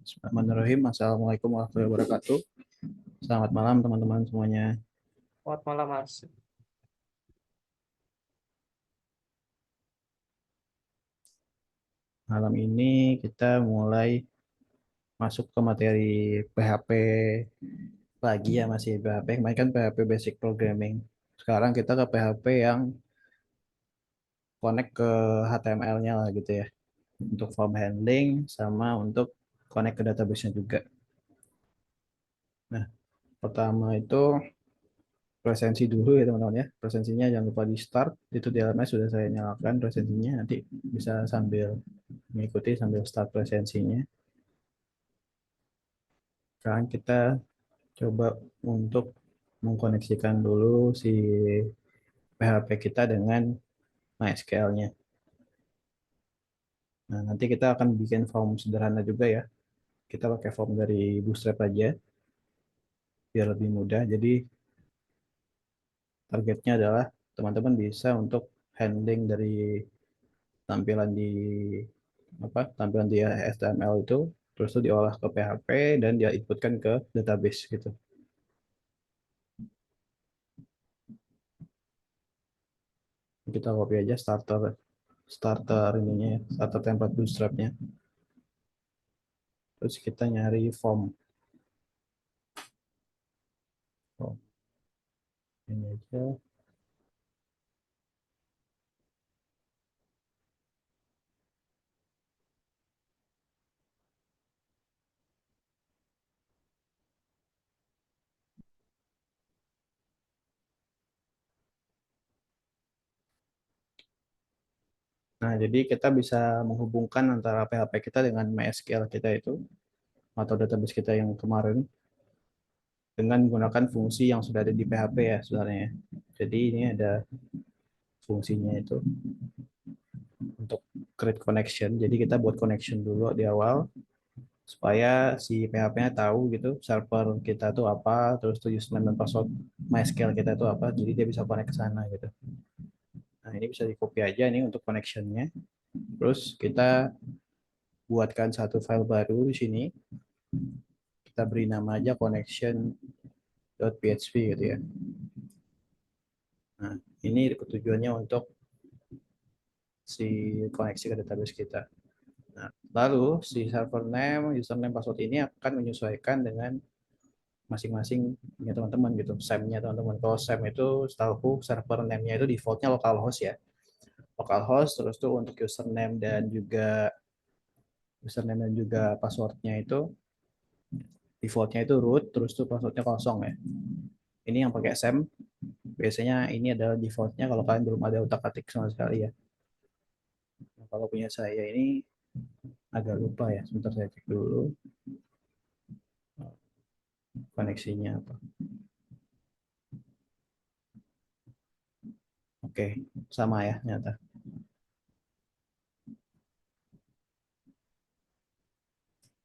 Bismillahirrahmanirrahim. Assalamualaikum warahmatullahi wabarakatuh. Selamat malam teman-teman semuanya. Selamat malam, Mas. Malam ini kita mulai masuk ke materi PHP lagi ya, masih PHP. Kemarin kan PHP Basic Programming. Sekarang kita ke PHP yang connect ke HTML-nya lah gitu ya. Untuk form handling sama untuk connect ke database-nya juga. Nah, pertama itu presensi dulu ya teman-teman ya. Presensinya jangan lupa di start. Itu di LMS sudah saya nyalakan presensinya. Nanti bisa sambil mengikuti sambil start presensinya. Sekarang kita coba untuk mengkoneksikan dulu si PHP kita dengan MySQL-nya. Nah, nanti kita akan bikin form sederhana juga ya. Kita pakai form dari Bootstrap aja, biar lebih mudah. Jadi, targetnya adalah teman-teman bisa untuk handling dari tampilan di tampilan di HTML itu, terus itu diolah ke PHP dan dia inputkan ke database gitu. Kita copy aja starter starter ininya ya, starter template bootstrapnya. Terus kita nyari form. Oh, ini aja. Nah, jadi kita bisa menghubungkan antara PHP kita dengan MySQL kita itu, atau database kita yang kemarin, dengan menggunakan fungsi yang sudah ada di PHP ya sebenarnya. Jadi ini ada fungsinya itu untuk create connection. Jadi kita buat connection dulu di awal, supaya si PHP-nya tahu gitu server kita tuh apa, terus tuh username dan password MySQL kita tuh apa, jadi dia bisa connect ke sana gitu. Nah, ini bisa di copy aja nih untuk connection-nya. Terus kita buatkan satu file baru di sini. Kita beri nama aja connection.php gitu ya. Nah, ini tujuannya untuk si koneksi ke database kita. Nah, lalu si server name, username, password ini akan menyesuaikan dengan masing-masing ya teman-teman gitu, SAM-nya teman-teman. Kalau SAM itu setahu server name-nya itu defaultnya localhost ya. Localhost, terus tuh untuk username dan juga passwordnya itu defaultnya itu root, terus tuh passwordnya kosong ya. Ini yang pakai SAM biasanya ini adalah defaultnya kalau kalian belum ada utak-atik sama sekali ya. Nah, kalau punya saya ini agak lupa ya, sebentar saya cek dulu koneksinya apa. Oke, sama ya nyata.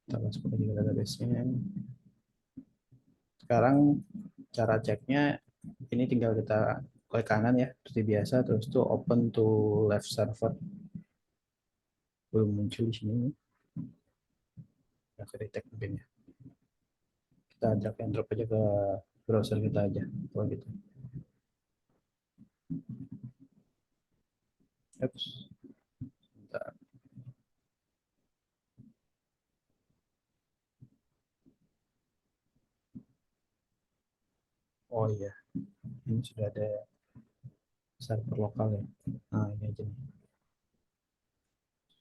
Kita masuk ke database-nya. Sekarang cara ceknya ini tinggal kita klik kanan ya, seperti biasa, terus tuh open to left server. Belum muncul di sini. Ya, ke detect mungkin ya. Kita drag and drop aja ke browser kita aja. Kalau gitu. Oops. Bentar. Oh iya, ini sudah ada server lokal ya. Nah, ini aja nih.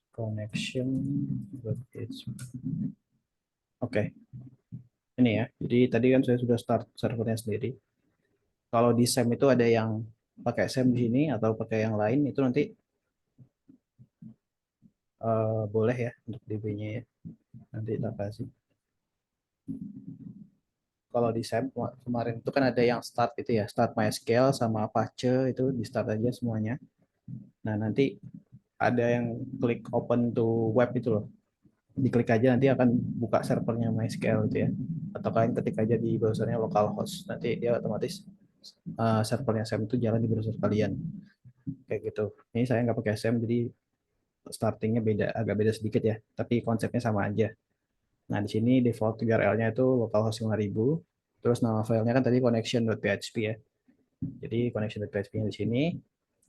Connection. Oke, ini ya. Jadi tadi kan saya sudah start servernya sendiri. Kalau di SAM itu ada yang pakai SAM di sini atau pakai yang lain, itu nanti boleh ya untuk DB-nya ya. Nanti kita kasih. Kalau di SAM kemarin itu kan ada yang start itu ya, start MySQL sama Apache itu di start aja semuanya. Nah, nanti ada yang klik open to web itu loh. Diklik aja nanti akan buka servernya MySQL itu ya. Atau kalian ketik aja di browsernya localhost. Nanti dia otomatis servernya SAM itu jalan di browser kalian. Kayak gitu. Ini saya nggak pakai SAM jadi startingnya beda, agak beda sedikit ya. Tapi konsepnya sama aja. Nah, di sini default URL-nya itu localhost 5000. Terus nama filenya kan tadi connection.php ya. Jadi connection.php-nya di sini.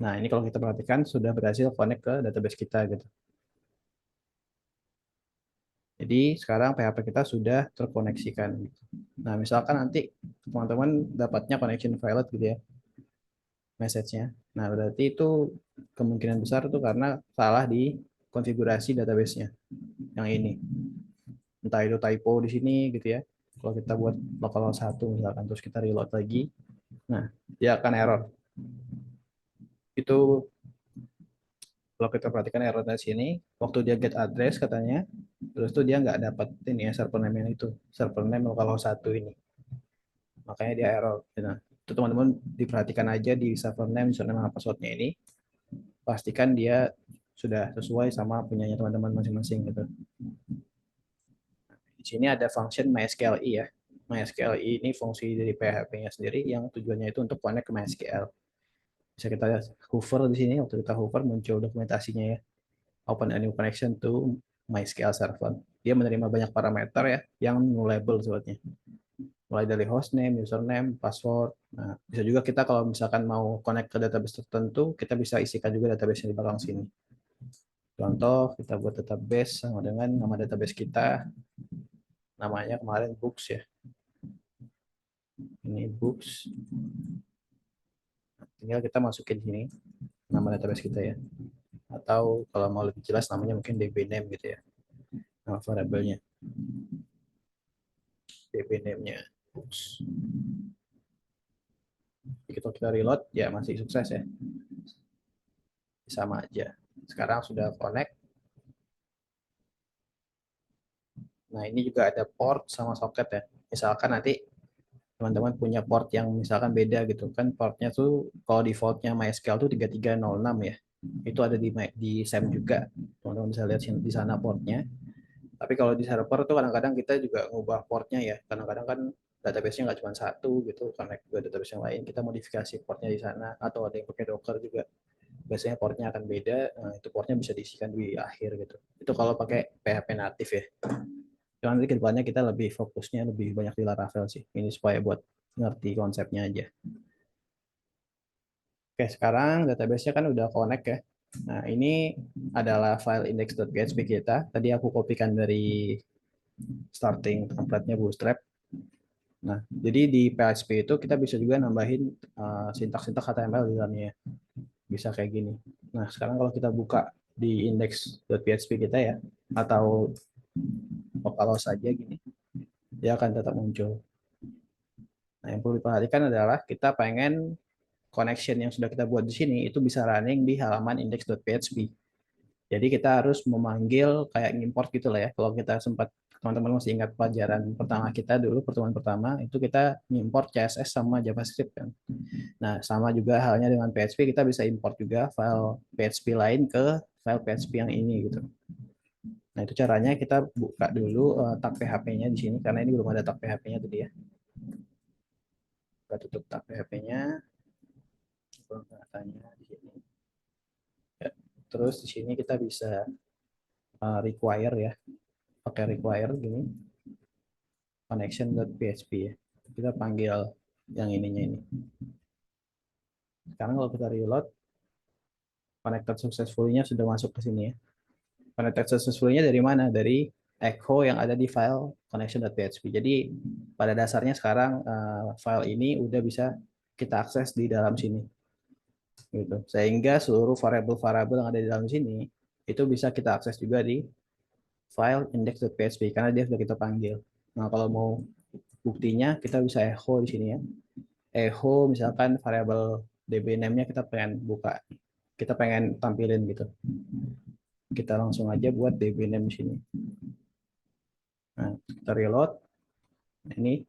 Nah, ini kalau kita perhatikan sudah berhasil connect ke database kita gitu. Jadi sekarang PHP kita sudah terkoneksikan. Nah, misalkan nanti teman-teman dapatnya connection failed gitu ya, message-nya. Nah, berarti itu kemungkinan besar itu karena salah di konfigurasi database-nya yang ini. Entah itu typo di sini gitu ya. Kalau kita buat localhost 1 misalkan terus kita reload lagi, nah dia akan error. Itu kalau kita perhatikan errornya di sini, waktu dia get address katanya, terus tuh dia nggak dapat ini ya server name yang itu, server name localhost 1 ini. Makanya dia error. Nah, itu teman-teman diperhatikan aja di server name, username, sama passwordnya ini, pastikan dia sudah sesuai sama punyanya teman-teman masing-masing gitu. Di sini ada function MySQLi ya. MySQLi ini fungsi dari PHP-nya sendiri yang tujuannya itu untuk connect ke MySQL. Bisa kita hover di sini, waktu kita hover muncul dokumentasinya ya. Open a new connection to MySQL server. Dia menerima banyak parameter ya yang nullable sebetulnya. Mulai dari hostname, username, password. Nah, bisa juga kita kalau misalkan mau connect ke database tertentu, kita bisa isikan juga database yang di belakang sini. Contoh, kita buat database sama dengan nama database kita. Namanya kemarin books ya. Ini books. Tinggal kita masukin sini nama database kita ya. Atau kalau mau lebih jelas namanya mungkin DB name gitu ya. Nama variabelnya. DB name-nya books. Begitu kita reload, ya masih sukses ya. Sama aja. Sekarang sudah connect. Nah, ini juga ada port sama socket ya. Misalkan nanti teman-teman punya port yang misalkan beda gitu kan, portnya tuh kalau defaultnya MySQL tuh 3306 ya. Itu ada di SAM juga. Teman-teman bisa lihat di sana portnya. Tapi kalau di server tuh kadang-kadang kita juga ngubah portnya ya. Kadang-kadang kan database-nya nggak cuma satu gitu, karena juga database yang lain kita modifikasi portnya di sana, atau ada yang pakai Docker juga. Biasanya portnya akan beda, nah, itu portnya bisa diisikan di akhir gitu. Itu kalau pakai PHP natif ya. Cuman nanti kedepannya kita lebih fokusnya lebih banyak di Laravel sih. Ini supaya buat ngerti konsepnya aja. Oke, sekarang database-nya kan udah connect ya. Nah, ini adalah file index.php kita. Tadi aku kopikan dari starting template-nya Bootstrap. Nah, jadi di PHP itu kita bisa juga nambahin sintaks-sintaks HTML di dalamnya. Bisa kayak gini. Nah, sekarang kalau kita buka di index.php kita ya, atau kalau saja gini, dia akan tetap muncul. Nah, yang perlu diperhatikan adalah kita pengen connection yang sudah kita buat di sini itu bisa running di halaman index.php. Jadi kita harus memanggil kayak import gitu lah ya. Kalau kita sempat teman-teman masih ingat pelajaran pertama kita dulu, pertemuan pertama, itu kita import CSS sama JavaScript kan. Nah, sama juga halnya dengan PHP, kita bisa import juga file PHP lain ke file PHP yang ini gitu. Nah, itu caranya kita buka dulu tag PHP-nya di sini, karena ini belum ada tag PHP-nya tadi ya. Kita tutup tag PHP-nya, katanya di sini. Ya. Terus di sini kita bisa require ya, pakai require gini, connection.php ya. Kita panggil yang ininya ini. Sekarang kalau kita reload, connected successfully-nya sudah masuk ke sini ya. Connected successfully-nya dari mana? Dari echo yang ada di file connection.php. Jadi pada dasarnya sekarang file ini udah bisa kita akses di dalam sini. Gitu. Sehingga seluruh variabel-variabel yang ada di dalam sini itu bisa kita akses juga di file index.php karena dia sudah kita panggil. Nah, kalau mau buktinya kita bisa echo di sini ya. Echo misalkan variabel db name-nya kita pengen buka. Kita pengen tampilin gitu. Kita langsung aja buat db name di sini. Nah, kita reload. Ini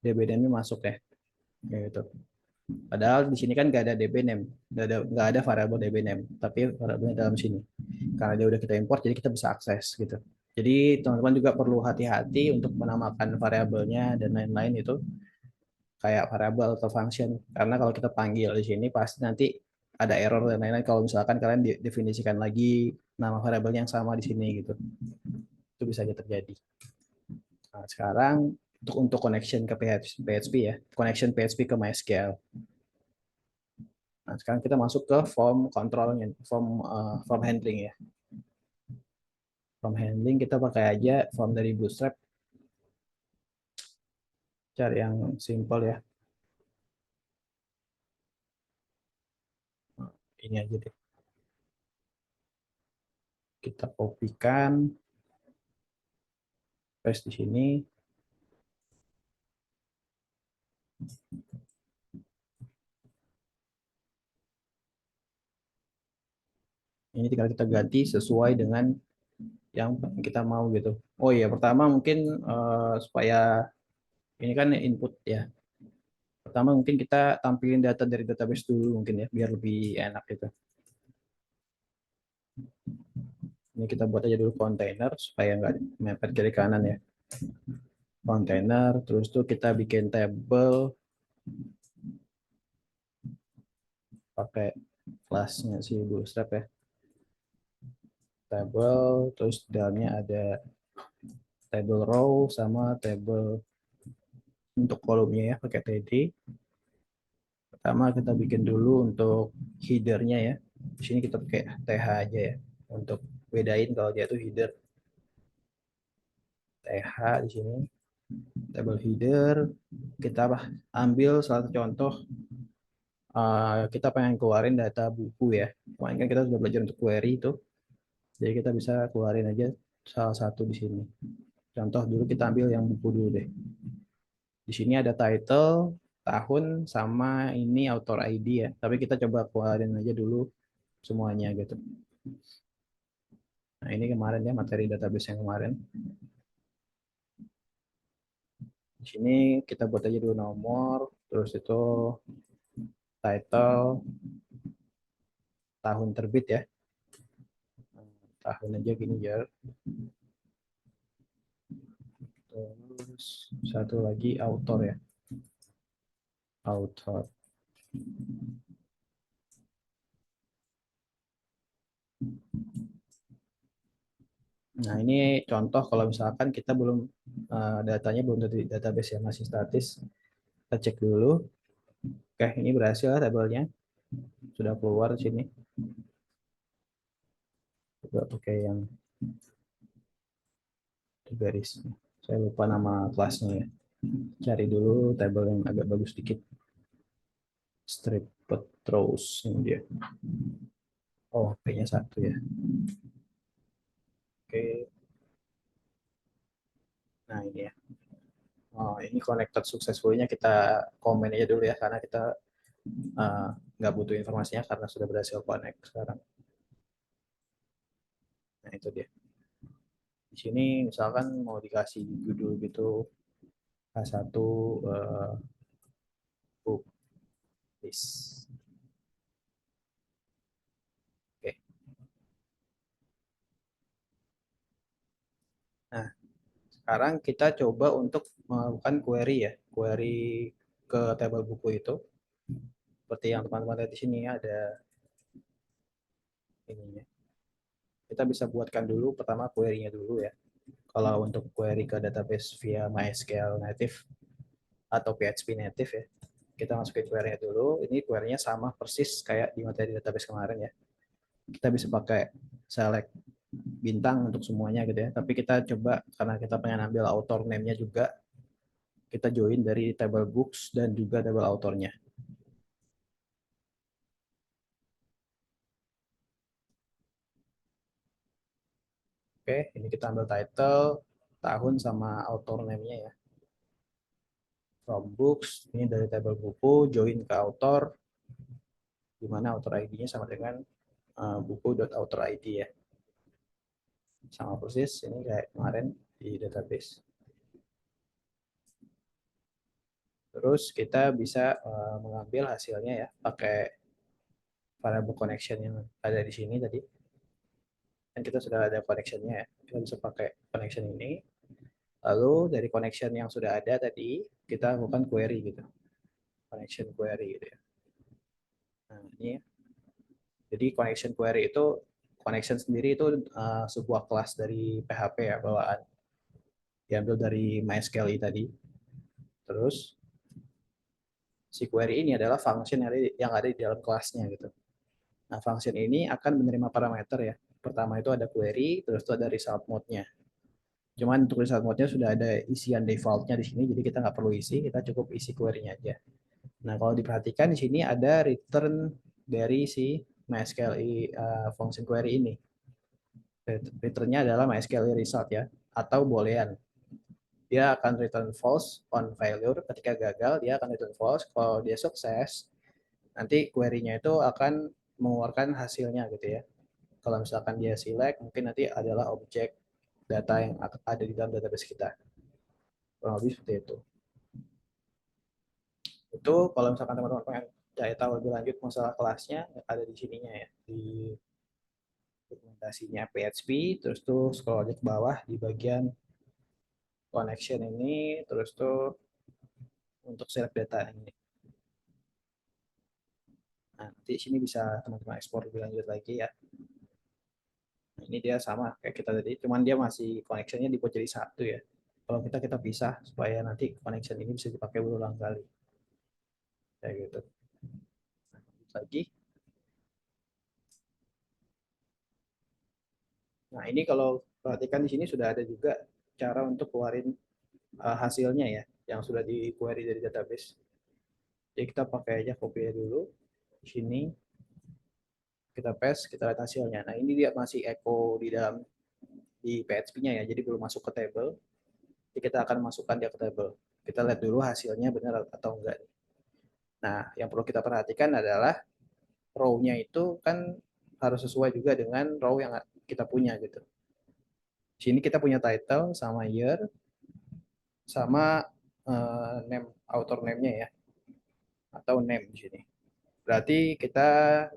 db name-nya masuk ya. Gitu. Padahal di sini kan nggak ada db name, nggak ada variabel db name, tapi variabelnya dalam sini. Karena dia udah kita import, jadi kita bisa akses gitu. Jadi teman-teman juga perlu hati-hati untuk menamakan variabelnya dan lain-lain itu kayak variabel atau function. Karena kalau kita panggil di sini pasti nanti ada error dan lain-lain kalau misalkan kalian definisikan lagi nama variabelnya yang sama di sini gitu. Itu itu bisa aja terjadi. Nah, sekarang untuk connection ke PHP ya, connection PHP ke MySQL. Nah, sekarang kita masuk ke form controlnya, form handling ya. Form handling kita pakai aja form dari Bootstrap. Cari yang simple ya. Nah, ini aja deh. Kita kopikan, paste di sini. Ini tinggal kita ganti sesuai dengan yang kita mau gitu. Oh iya, pertama mungkin supaya ini kan input ya. Pertama mungkin kita tampilin data dari database dulu mungkin ya, biar lebih enak gitu. Ini kita buat aja dulu kontainer supaya nggak mepet kiri kanan ya. Kontainer, terus tuh kita bikin table pakai kelasnya si Bootstrap ya. Table, terus di dalamnya ada table row sama table untuk kolomnya ya pakai td. Pertama kita bikin dulu untuk headernya ya. Di sini kita pakai th aja ya untuk bedain kalau dia itu header. Th di sini table header kita ambil salah satu contoh, kita pengen keluarin data buku ya. Kemarin kan kita sudah belajar untuk query itu. Jadi kita bisa keluarin aja salah satu di sini. Contoh dulu kita ambil yang buku dulu deh. Di sini ada title, tahun, sama ini author ID ya. Tapi kita coba keluarin aja dulu semuanya gitu. Nah ini kemarin ya materi database yang kemarin. Di sini kita buat aja dulu nomor, terus itu title, tahun terbit ya. Tahun aja gini ya. Terus satu lagi author ya. Author. Nah, ini contoh kalau misalkan kita belum datanya belum dari database yang masih statis. Kita cek dulu. Oke, ini berhasil tabelnya. Sudah keluar di sini. Coba pakai yang garis. Saya lupa nama kelasnya ya. Cari dulu tabel yang agak bagus sedikit. Strip Petros ini dia. Oh, P-nya satu ya. Oke. Nah, ini ya. Oh, ini connected successfully-nya kita komen aja dulu ya karena kita nggak butuh informasinya karena sudah berhasil connect sekarang. Nah, itu dia. Di sini misalkan mau dikasih judul gitu H1 book list. Oke. Nah, sekarang kita coba untuk melakukan query ya. Query ke table buku itu. Seperti yang teman-teman lihat di sini ada ininya. Kita bisa buatkan dulu pertama query-nya dulu ya. Kalau untuk query ke database via MySQL native atau PHP native ya, kita masukin query-nya dulu. Ini query-nya sama persis kayak di materi database kemarin ya. Kita bisa pakai select bintang untuk semuanya gitu ya. Tapi kita coba karena kita pengen ambil author name-nya juga, kita join dari table books dan juga table authornya. Oke, ini kita ambil title, tahun sama author name-nya ya. From books, ini dari table buku, join ke author, di mana author ID-nya sama dengan buku.author_id ya. Sama persis, ini kayak kemarin di database. Terus kita bisa mengambil hasilnya ya, pakai variable connection yang ada di sini tadi. Dan kita sudah ada connection-nya ya. Kita bisa pakai connection ini. Lalu dari connection yang sudah ada tadi, kita lakukan query gitu. Connection query gitu ya. Nah, ini ya. Jadi connection query itu connection sendiri itu sebuah kelas dari PHP ya, bawaan diambil dari MySQL tadi. Terus si query ini adalah function yang ada di dalam kelasnya gitu. Nah, function ini akan menerima parameter ya. Pertama itu ada query, terus itu ada result mode-nya. Cuman untuk result mode-nya sudah ada isian default-nya di sini, jadi kita nggak perlu isi, kita cukup isi query-nya aja. Nah, kalau diperhatikan di sini ada return dari si MySQL function query ini. Return-nya adalah MySQL result ya, atau boolean. Dia akan return false on failure, ketika gagal dia akan return false. Kalau dia sukses, nanti query-nya itu akan mengeluarkan hasilnya gitu ya. Kalau misalkan dia select, mungkin nanti adalah objek data yang ada di dalam database kita. Kurang lebih seperti itu. Itu kalau misalkan teman-teman pengen cari tahu lebih lanjut masalah kelasnya, ada di sininya ya, di dokumentasinya PHP, terus tuh scroll aja ke bawah di bagian connection ini, terus tuh untuk select data ini. Nah, nanti sini bisa teman-teman ekspor lebih lanjut lagi ya. Nah, ini dia sama kayak kita tadi, cuman dia masih connectionnya dibuat jadi satu ya. Kalau kita pisah supaya nanti connection ini bisa dipakai berulang kali. Kayak gitu. Nah, lagi. Nah, ini kalau perhatikan di sini sudah ada juga cara untuk keluarin hasilnya ya, yang sudah di query dari database. Jadi kita pakai aja copy dulu. Di sini kita paste, kita lihat hasilnya. Nah, ini dia masih echo di dalam di PHP-nya ya, jadi belum masuk ke table. Jadi kita akan masukkan dia ke table. Kita lihat dulu hasilnya benar atau enggak. Nah, yang perlu kita perhatikan adalah row-nya itu kan harus sesuai juga dengan row yang kita punya gitu. Di sini kita punya title sama year sama name, author name-nya ya, atau name di sini. Berarti kita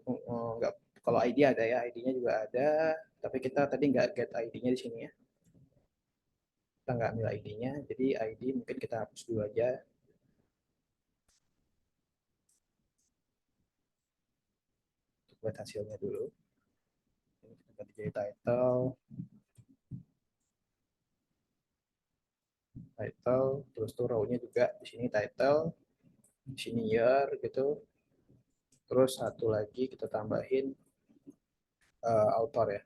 nggak, kalau ID ada ya, ID-nya juga ada, tapi kita tadi nggak get ID-nya di sini ya. Kita nggak ambil ID-nya, jadi ID mungkin kita hapus dulu aja. Untuk buat hasilnya dulu. Ini kita ganti jadi title, terus tuh row-nya juga di sini title, di sini year gitu. Terus satu lagi kita tambahin author ya.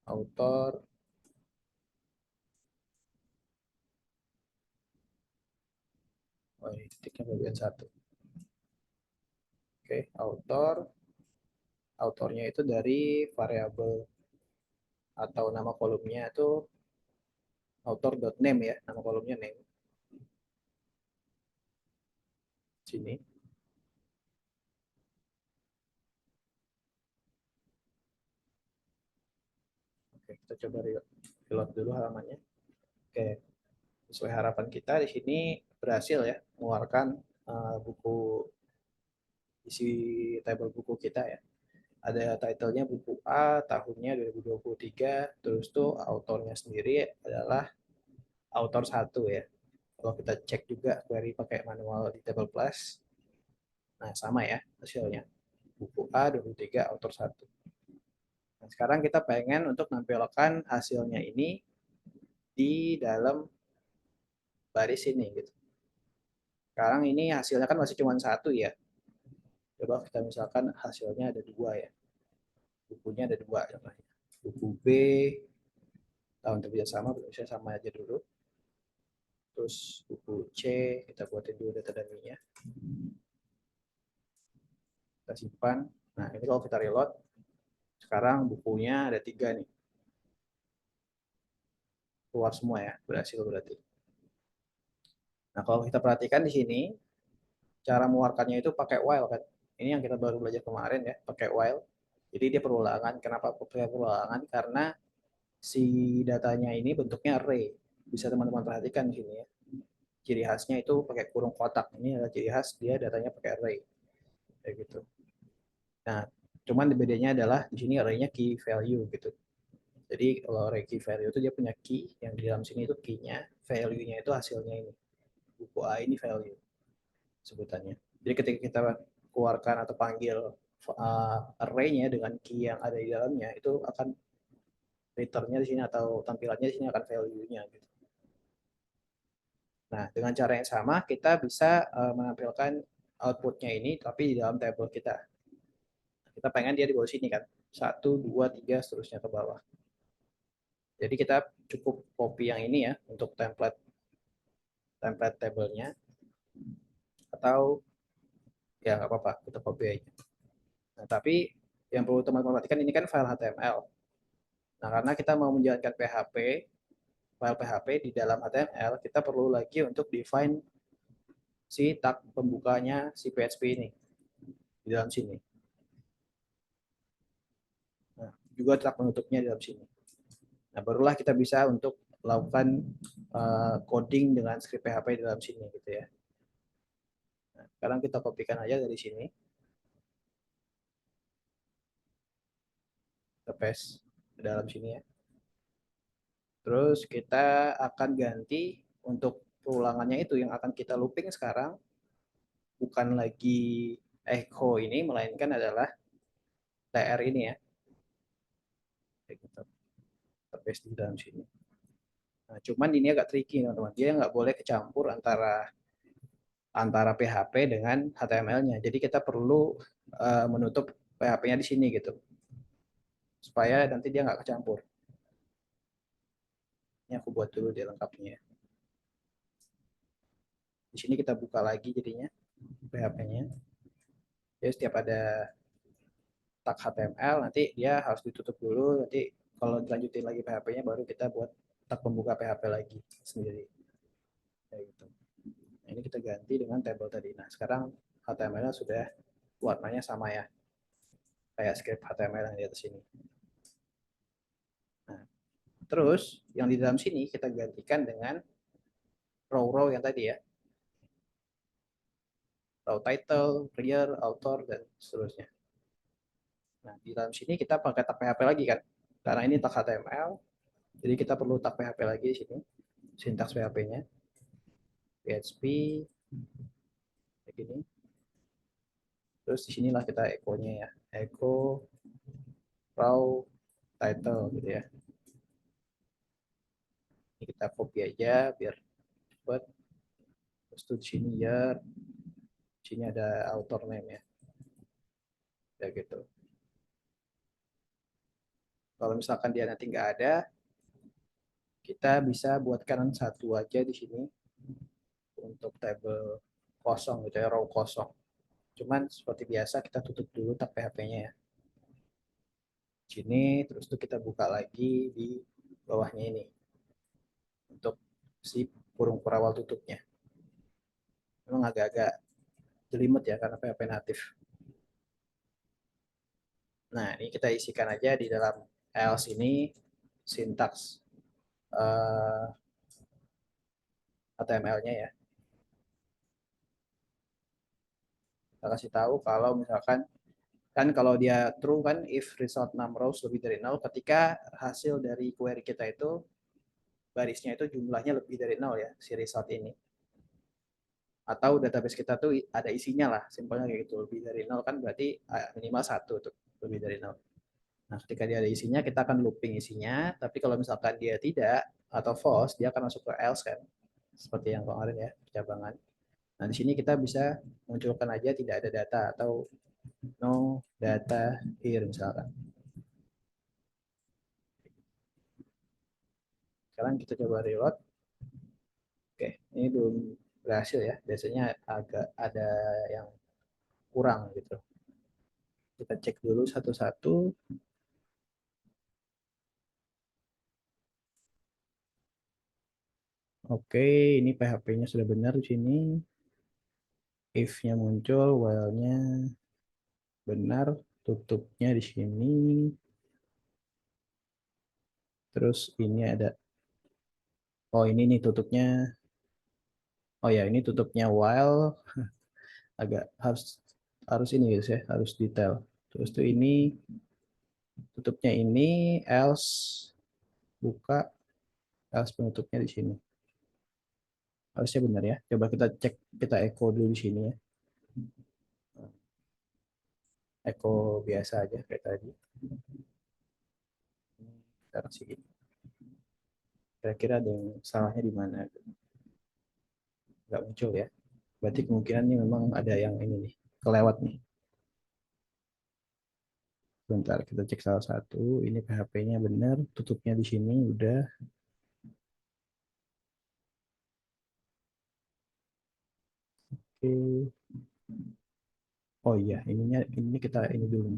Author, oh ini titiknya bagian satu. Oke, autornya itu dari variabel atau nama kolomnya itu author.name ya, nama kolomnya name. Sini. Oke, kita coba reload dulu halamannya. Oke, sesuai harapan kita di sini berhasil ya mengeluarkan buku isi table buku kita ya. Ada titlenya buku A, tahunnya 2023, terus tuh autornya sendiri adalah autor satu ya. Kalau kita cek juga query pakai manual di table plus, nah sama ya hasilnya. Buku A 23 autor satu. Nah, sekarang kita pengen untuk nampilkan hasilnya ini di dalam baris ini gitu. Sekarang ini hasilnya kan masih cuma satu ya. Coba kita misalkan hasilnya ada dua ya. Bukunya ada dua contohnya. Buku B, tahun terbitnya sama, bisa sama aja dulu. Terus buku C, kita buatin dulu data dummy-nya. Kita simpan. Nah, ini kalau kita reload, sekarang bukunya ada tiga nih. Keluar semua ya, berhasil berarti. Nah, kalau kita perhatikan di sini, cara mengeluarkannya itu pakai while kan. Ini yang kita baru belajar kemarin ya, pakai while. Jadi dia perulangan. Kenapa pakai perulangan? Karena si datanya ini bentuknya array. Bisa teman-teman perhatikan di sini ya. Ciri khasnya itu pakai kurung kotak. Ini adalah ciri khas dia datanya pakai array. Kayak gitu. Nah, cuman bedanya adalah di sini array-nya key value gitu. Jadi kalau array key value itu dia punya key, yang di dalam sini itu key-nya, value-nya itu hasilnya ini. Buku A ini value sebutannya. Jadi ketika kita keluarkan atau panggil array-nya dengan key yang ada di dalamnya itu akan return-nya di sini atau tampilannya di sini akan value-nya gitu. Nah, dengan cara yang sama kita bisa menampilkan output-nya ini tapi di dalam table kita. Kita pengen dia di bawah sini kan. 1, 2, 3 seterusnya ke bawah. Jadi kita cukup copy yang ini ya untuk template table-nya atau ya nggak apa-apa kita copy aja. Nah, tapi yang perlu teman-teman perhatikan ini kan file HTML. Nah, karena kita mau menjalankan file PHP di dalam HTML, kita perlu lagi untuk define si tag pembukanya si PHP ini di dalam sini. Nah, juga tag penutupnya di dalam sini. Nah, barulah kita bisa untuk melakukan coding dengan script PHP di dalam sini gitu ya. Nah, sekarang kita kopikan aja dari sini. Kita paste ke dalam sini ya. Terus kita akan ganti untuk perulangannya itu yang akan kita looping sekarang bukan lagi echo ini melainkan adalah TR ini ya. Kita paste di dalam sini. Nah, cuman ini agak tricky teman-teman. Dia nggak boleh kecampur antara PHP dengan HTML-nya. Jadi kita perlu menutup PHP-nya di sini gitu. Supaya nanti dia nggak kecampur. Ini aku buat dulu dia lengkapnya. Di sini kita buka lagi jadinya PHP-nya. Jadi setiap ada tag HTML nanti dia harus ditutup dulu. Nanti kalau dilanjutin lagi PHP-nya baru kita buat tag pembuka PHP lagi sendiri. Kayak gitu. Nah, ini kita ganti dengan table tadi. Nah, sekarang HTML-nya sudah warnanya sama ya. Kayak script HTML yang di atas ini. Nah, terus yang di dalam sini kita gantikan dengan row-row yang tadi ya. Row title, rear, author, dan seterusnya. Nah, di dalam sini kita pakai tag PHP lagi kan. Karena ini tag HTML, jadi kita perlu tag PHP lagi di sini. Sintaks PHP-nya. PHP kayak gini. Terus di sinilah kita echo-nya ya. Echo row title gitu ya. Ini kita copy aja biar cepat. Terus di sini ya, di sini ada author name ya. Kayak gitu. Kalau misalkan dia nanti nggak ada, kita bisa buatkan satu aja di sini untuk table kosong gitu ya, row kosong. Cuman seperti biasa kita tutup dulu tab PHP-nya ya. Sini terus tuh kita buka lagi di bawahnya ini untuk si kurung perawal tutupnya. Memang agak-agak jelimet ya karena PHP natif. Nah, ini kita isikan aja di dalam else ini sintaks HTML-nya ya. Kita kasih tahu kalau misalkan kan kalau dia true kan if result 6 rows lebih dari 0 ketika hasil dari query kita itu barisnya itu jumlahnya lebih dari 0 ya si result ini. Atau database kita tuh ada isinya lah, simpelnya kayak gitu. Lebih dari 0 kan berarti minimal 1 tuh lebih dari 0. Nah, ketika dia ada isinya, kita akan looping isinya. Tapi kalau misalkan dia tidak atau false, dia akan masuk ke else kan. Seperti yang kemarin ya, percabangan. Nah, di sini kita bisa munculkan aja tidak ada data atau no data here misalkan. Sekarang kita coba reload. Oke, ini belum berhasil ya. Biasanya agak ada yang kurang gitu. Kita cek dulu satu-satu. Oke, ini PHP-nya sudah benar di sini. If-nya muncul, while-nya benar, tutupnya di sini. Terus ini ada, oh ini nih tutupnya. Oh ya, ini tutupnya while agak harus harus ini guys ya, harus detail. Terus tuh ini tutupnya ini else buka else penutupnya di sini. Harusnya benar ya. Coba kita cek kita echo dulu di sini ya. echo biasa aja kayak tadi. Sekarang sih kira-kira ada yang salahnya di mana? Nggak muncul ya. Berarti kemungkinan ini memang ada yang ini nih, kelewat nih. Bentar, kita cek salah satu. Ini PHP-nya benar, tutupnya di sini udah. Oke. Oh iya, ini kita ini dulu.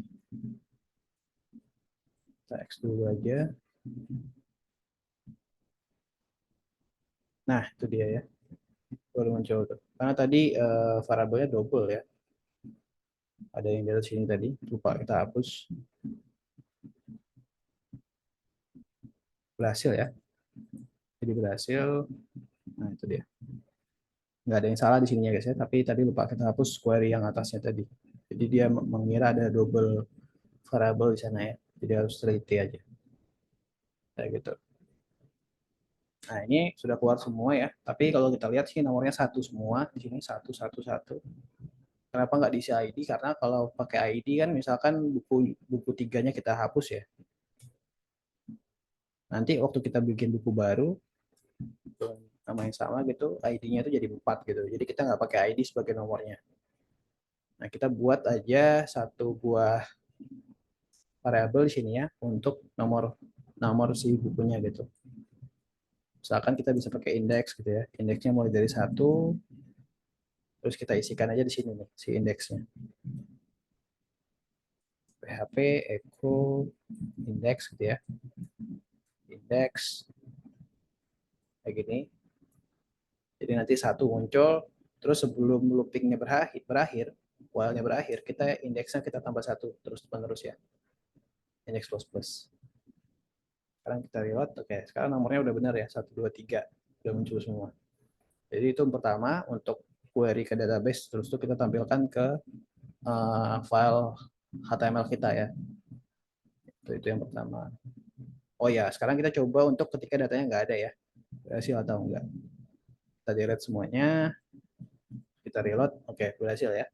Kita X dulu aja. Nah, itu dia ya. Baru muncul tuh. Karena tadi variabelnya double ya. Ada yang dari sini tadi, lupa kita hapus. Berhasil ya. Jadi berhasil. Nah, itu dia. Nggak ada yang salah di sininya guys ya, tapi tadi lupa kita hapus query yang atasnya tadi. Jadi dia mengira ada double variable di sana ya. Jadi harus teliti aja. Kayak gitu. Nah, ini sudah keluar semua ya. Tapi kalau kita lihat sih nomornya satu semua. Di sini satu, satu, satu. Kenapa nggak diisi ID? Karena kalau pakai ID kan misalkan buku buku tiganya kita hapus ya. Nanti waktu kita bikin buku baru, nama yang sama gitu, ID-nya itu jadi 4 gitu. Jadi kita nggak pakai ID sebagai nomornya. Nah, kita buat aja satu buah variabel di sini ya untuk nomor nomor si bukunya gitu. Misalkan kita bisa pakai indeks gitu ya. Indeksnya mulai dari satu, terus kita isikan aja di sini nih si indeksnya. PHP echo indeks gitu ya. Indeks kayak gini. Jadi nanti satu muncul, terus sebelum loopingnya berakhir, while-nya berakhir, kita indeksnya kita tambah satu terus menerus ya. Indeks plus plus. Sekarang kita reload, oke. Sekarang nomornya udah benar ya, 1, 2, 3 udah muncul semua. Jadi itu yang pertama untuk query ke database, terus itu kita tampilkan ke file HTML kita ya. Itu yang pertama. Oh ya, sekarang kita coba untuk ketika datanya nggak ada ya, berhasil atau enggak. Kita delete semuanya, kita reload, oke berhasil ya.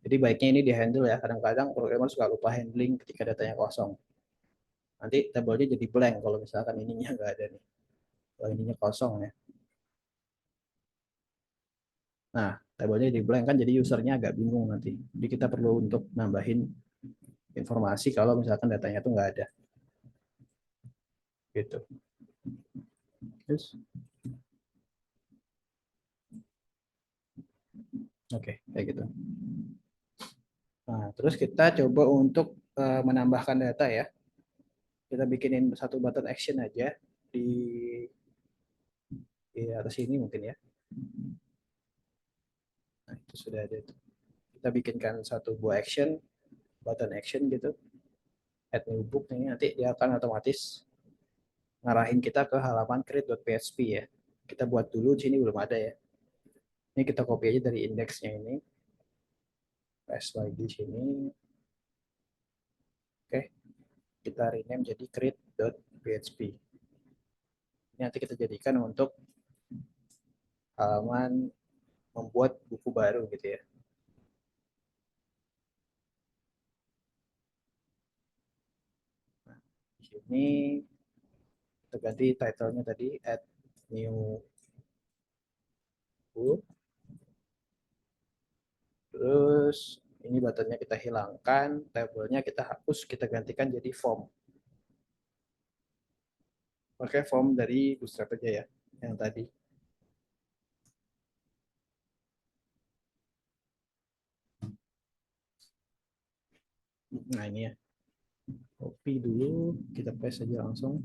Jadi baiknya ini di handle ya, kadang-kadang programmer suka lupa handling ketika datanya kosong. Nanti tabelnya jadi blank kalau misalkan ininya nggak ada nih. Kalau ininya kosong ya. Nah, tabelnya jadi blank kan jadi usernya agak bingung nanti. Jadi kita perlu untuk nambahin informasi kalau misalkan datanya tuh nggak ada. Gitu. Terus, oke, kayak gitu. Nah, terus kita coba untuk menambahkan data ya. Kita bikinin satu button action aja di atas ini mungkin ya. Nah, itu sudah ada. Kita bikinkan satu buah action, button action gitu. Add new book nih, nanti dia akan otomatis ngarahin kita ke halaman create.php ya. Kita buat dulu, di sini belum ada ya. Ini kita copy aja dari indeksnya ini. Paste lagi di sini. Oke, kita rename jadi create.php. Ini nanti kita jadikan untuk halaman membuat buku baru gitu ya. Nah, di sini kita ganti title-nya tadi add new book. Terus ini buttonnya kita hilangkan, tabelnya kita hapus, kita gantikan jadi form. Pakai form dari Bootstrap aja ya, yang tadi. Nah ini ya, copy dulu, kita paste aja langsung.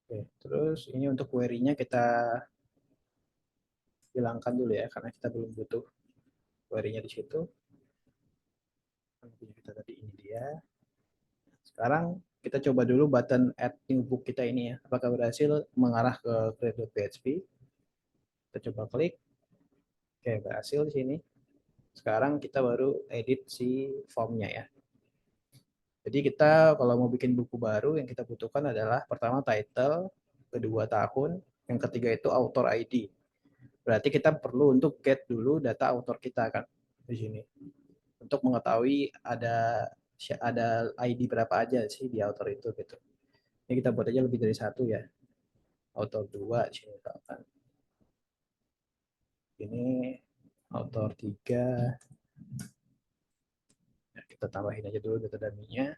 Oke, terus ini untuk query-nya kita hilangkan dulu ya, karena kita belum butuh query-nya di situ. Kita tadi ini dia. Sekarang kita coba dulu button add new book kita ini ya, apakah berhasil mengarah ke create.php. Kita coba klik, oke berhasil di sini. Sekarang kita baru edit si formnya ya. Jadi kita kalau mau bikin buku baru yang kita butuhkan adalah pertama title, kedua tahun, yang ketiga itu author ID. Berarti kita perlu untuk get dulu data author kita kan di sini. Untuk mengetahui ada ID berapa aja sih di author itu gitu. Ini kita buat aja lebih dari satu ya. Author 2 di sini misalkan. Ini author 3. Ya, kita tambahin aja dulu data dummy-nya.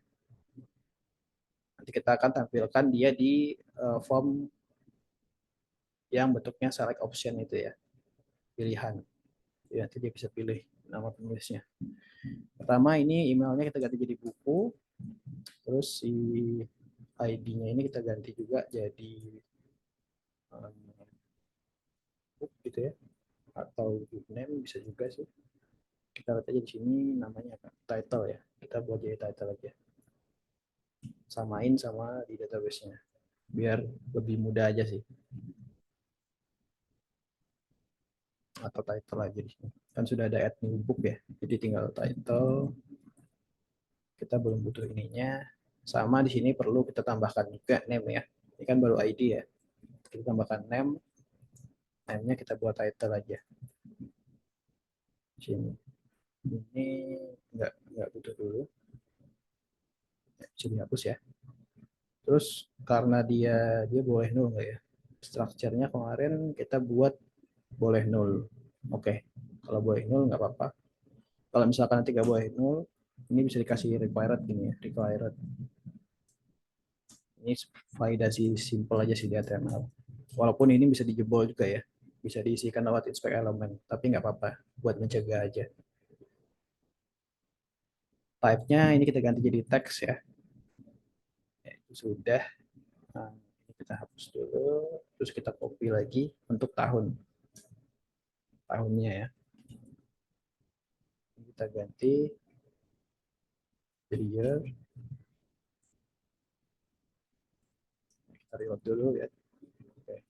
Nanti kita akan tampilkan dia di form yang bentuknya select option itu ya. Pilihan. Ya, nanti dia bisa pilih nama penulisnya. Pertama ini emailnya kita ganti jadi buku. Terus si ID-nya ini kita ganti juga jadi book gitu ya. Atau book name bisa juga sih. Kita lihat aja di sini namanya apa? Title ya. Kita buat jadi title aja. Samain sama di database-nya. Biar lebih mudah aja sih. Atau title aja di sini. Kan sudah ada add new book ya. Jadi tinggal title. Kita belum butuh ininya. Sama di sini perlu kita tambahkan juga name ya. Ini kan baru ID ya. Kita tambahkan name. Name-nya kita buat title aja. Di sini. Ini nggak butuh dulu. Bisa dihapus ya. Terus karena dia boleh nol nggak ya? Strukturnya kemarin kita buat boleh nol. Oke. Kalau boleh nol nggak apa-apa. Kalau misalkan nanti nggak boleh nol, ini bisa dikasih required gini ya. Required. Ini faedah sih simple aja sih di HTML. Walaupun ini bisa dijebol juga ya. Bisa diisikan lewat inspect element. Tapi nggak apa-apa. Buat mencegah aja. Type-nya ini kita ganti jadi teks ya. Ya, itu sudah. Nah, ini kita hapus dulu. Terus kita copy lagi untuk tahun. Tahunnya ya. Kita ganti jadi year. Kita reload dulu ya. Oke.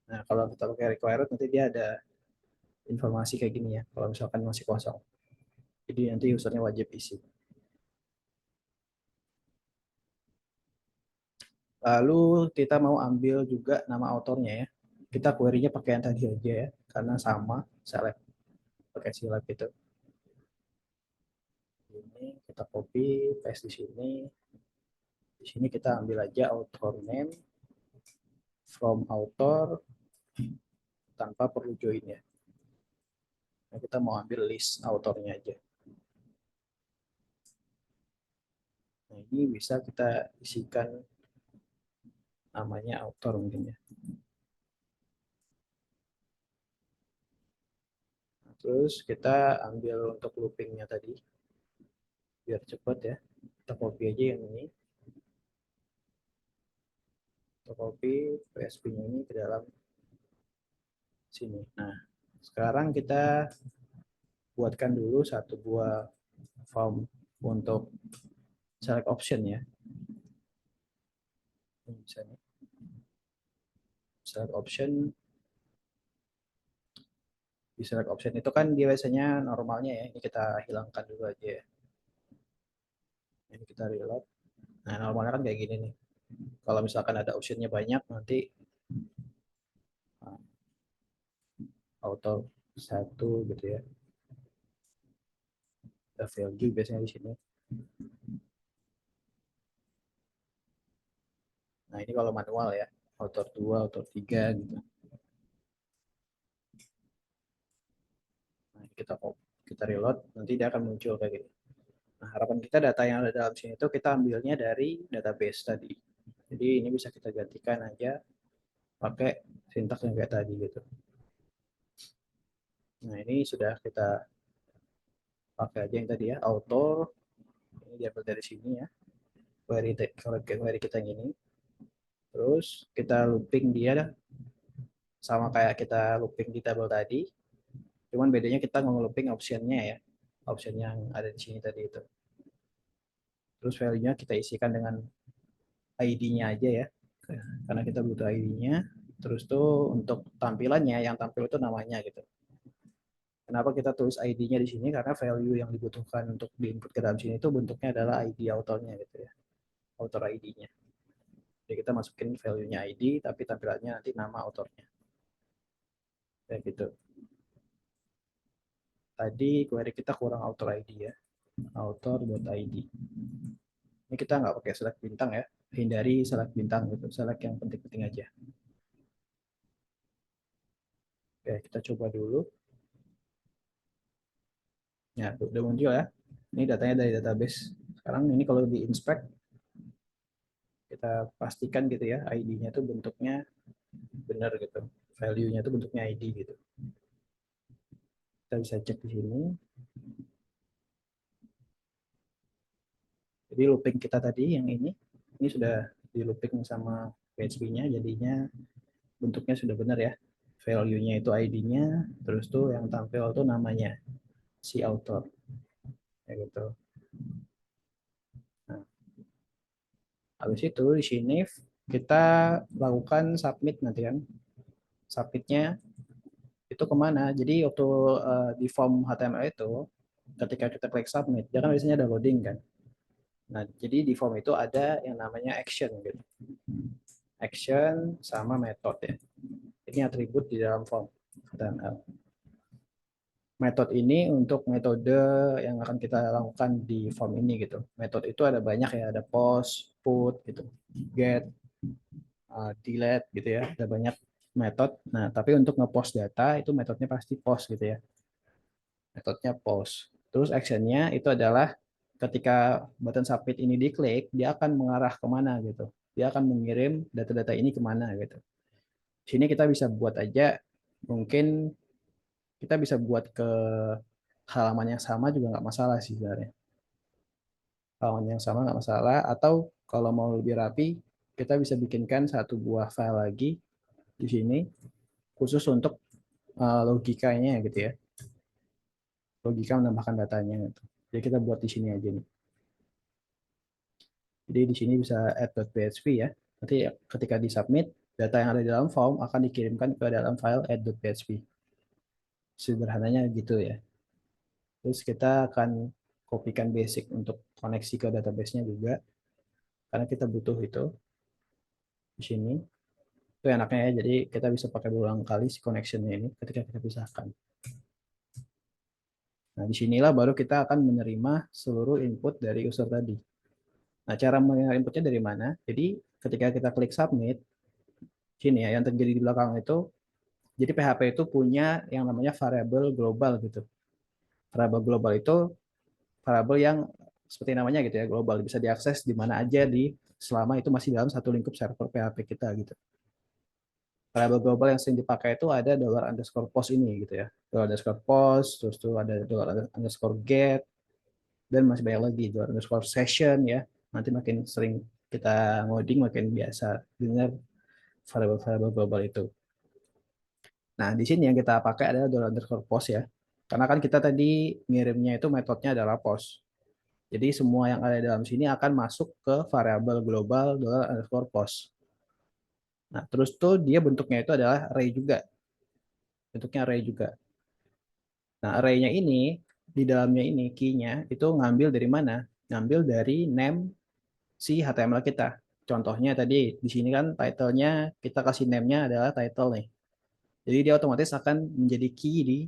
Nah, kalau kita pakai required nanti dia ada informasi kayak gini ya. Kalau misalkan masih kosong. Jadi nanti usernya wajib isi. Lalu kita mau ambil juga nama autornya ya. Kita query-nya pakai yang tadi aja ya, karena sama select pakai select itu. Ini kita copy, paste di sini. Di sini kita ambil aja author name from author tanpa perlu join ya. Nah, kita mau ambil list autornya aja. Nah, ini bisa kita isikan namanya author mungkin ya. Terus kita ambil untuk loopingnya tadi biar cepat ya. Kita copy aja yang ini. Kita copy PSP-nya ini ke dalam sini. Nah, sekarang kita buatkan dulu satu buah form untuk select option ya. Ini bisa nih. Select option. Di select option itu kan dia biasanya normalnya ya. Ini kita hilangkan dulu aja ya. Ini kita reload. Nah, normalnya kan kayak gini nih. Kalau misalkan ada optionnya banyak, nanti auto satu gitu ya. Ada value biasanya di sini. Nah, ini kalau manual ya. Author 2, author 3 gitu. Nah, kita reload, nanti dia akan muncul kayak gini. Nah, harapan kita data yang ada dalam sini itu kita ambilnya dari database tadi. Jadi ini bisa kita gantikan aja pakai sintaks yang kayak tadi gitu. Nah, ini sudah kita pakai aja yang tadi ya, auto. Ini diambil dari sini ya. Query kita yang ini. Terus kita looping dia sama kayak kita looping di tabel tadi. Cuman bedanya kita nge-looping optionnya ya. Option yang ada di sini tadi itu. Terus value-nya kita isikan dengan ID-nya aja ya. Karena kita butuh ID-nya. Terus tuh untuk tampilannya yang tampil itu namanya gitu. Kenapa kita tulis ID-nya di sini? Karena value yang dibutuhkan untuk diinput ke dalam sini itu bentuknya adalah ID autornya gitu ya. Author ID-nya. Jadi kita masukin value-nya ID, tapi tampilannya nanti nama autornya. Kayak gitu. Tadi query kita kurang author ID ya. Author.id. Ini kita nggak pakai select bintang ya. Hindari select bintang gitu. Select yang penting-penting aja. Oke, kita coba dulu. Ya, udah muncul ya. Ini datanya dari database. Sekarang ini kalau di inspect, kita pastikan gitu ya, ID-nya itu bentuknya benar gitu. Value-nya itu bentuknya ID gitu. Kita bisa cek di sini. Jadi looping kita tadi yang ini sudah di looping sama PHP-nya, jadinya bentuknya sudah benar ya. Value-nya itu ID-nya, terus tuh yang tampil tuh namanya si author. Kayak gitu. Nah, habis itu di sini kita lakukan submit nanti kan. Submitnya itu kemana? Jadi waktu di form HTML itu, ketika kita klik submit, dia kan biasanya ada loading kan. Nah, jadi di form itu ada yang namanya action gitu. Action sama method ya. Ini atribut di dalam form HTML. Metode ini untuk metode yang akan kita lakukan di form ini gitu. Metode itu ada banyak ya, ada post, put gitu, get, delete gitu ya. Ada banyak metode. Nah, tapi untuk ngepost data itu metodenya pasti post gitu ya. Metodenya post. Terus actionnya itu adalah ketika button submit ini diklik, dia akan mengarah kemana gitu. Dia akan mengirim data-data ini kemana gitu. Di sini kita bisa buat aja, mungkin kita bisa buat ke halaman yang sama juga nggak masalah sih sebenarnya. Halaman yang sama nggak masalah. Atau kalau mau lebih rapi, kita bisa bikinkan satu buah file lagi di sini khusus untuk logikanya gitu ya. Logika menambahkan datanya gitu. Jadi kita buat di sini aja nih. Jadi di sini bisa add.php ya. Nanti ketika di submit, data yang ada di dalam form akan dikirimkan ke dalam file add.php. Sederhananya gitu ya. Terus kita akan kopikan basic untuk koneksi ke database-nya juga. Karena kita butuh itu di sini. Itu enaknya ya, jadi kita bisa pakai berulang kali si connection-nya ini ketika kita pisahkan. Nah, disinilah baru kita akan menerima seluruh input dari user tadi. Nah, cara menerima inputnya dari mana? Jadi ketika kita klik submit, sini ya, yang terjadi di belakang itu, jadi PHP itu punya yang namanya variable global gitu. Variable global itu variable yang seperti namanya gitu ya, global, bisa diakses di mana aja di selama itu masih dalam satu lingkup server PHP kita gitu. Variable global yang sering dipakai itu ada $_post ini gitu ya. $_post, terus tuh ada $_get, dan masih banyak lagi, $_session ya. Nanti makin sering kita ngoding, makin biasa dengar variable-variable global itu. Nah, di sini yang kita pakai adalah $_post ya. Karena kan kita tadi ngirimnya itu metodenya adalah post. Jadi semua yang ada dalam sini akan masuk ke variabel global $_post. Nah, terus tuh dia bentuknya itu adalah array juga. Bentuknya array juga. Nah, array-nya ini, di dalamnya ini, key-nya, itu ngambil dari mana? Ngambil dari name si HTML kita. Contohnya tadi, di sini kan title-nya, kita kasih name-nya adalah title nih. Jadi dia otomatis akan menjadi key di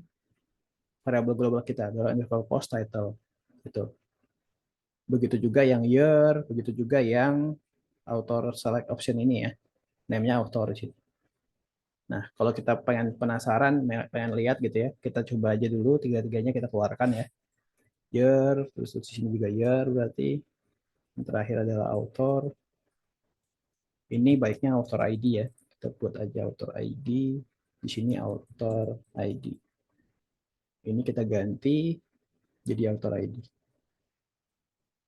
variabel global kita, $_post title. Gitu. Begitu juga yang year, begitu juga yang author select option ini ya. Name-nya author di sini. Nah, kalau kita pengen penasaran, pengen lihat gitu ya, kita coba aja dulu tiga-tiganya kita keluarkan ya. Year, terus di sini juga year berarti. Yang terakhir adalah author. Ini baiknya author ID ya. Kita buat aja author ID. Di sini author ID. Ini kita ganti jadi author ID.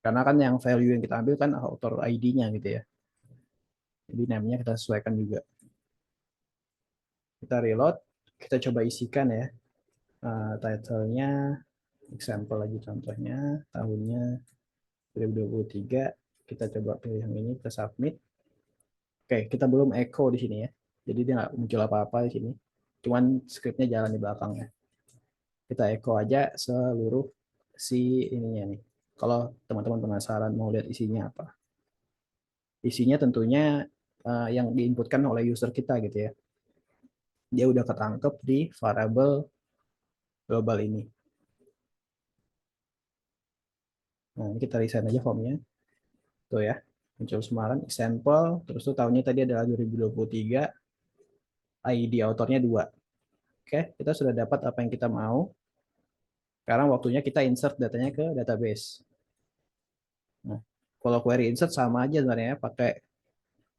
Karena kan yang value yang kita ambil kan author ID-nya gitu ya. Jadi namanya kita sesuaikan juga. Kita reload, kita coba isikan ya. Title-nya, example lagi contohnya, tahunnya 2023. Kita coba pilih yang ini, kita submit. Oke, kita belum echo di sini ya. Jadi dia nggak muncul apa-apa di sini. Cuman scriptnya jalan di belakangnya. Kita echo aja seluruh si ininya nih. Kalau teman-teman penasaran mau lihat isinya apa. Isinya tentunya yang diinputkan oleh user kita gitu ya. Dia udah ketangkep di variable global ini. Nah, ini kita resign aja formnya. Tuh ya, muncul Semarang, example, terus tuh tahunnya tadi adalah 2023, ID autornya 2. Oke, kita sudah dapat apa yang kita mau. Sekarang waktunya kita insert datanya ke database. Nah, kalau query insert sama aja sebenarnya pakai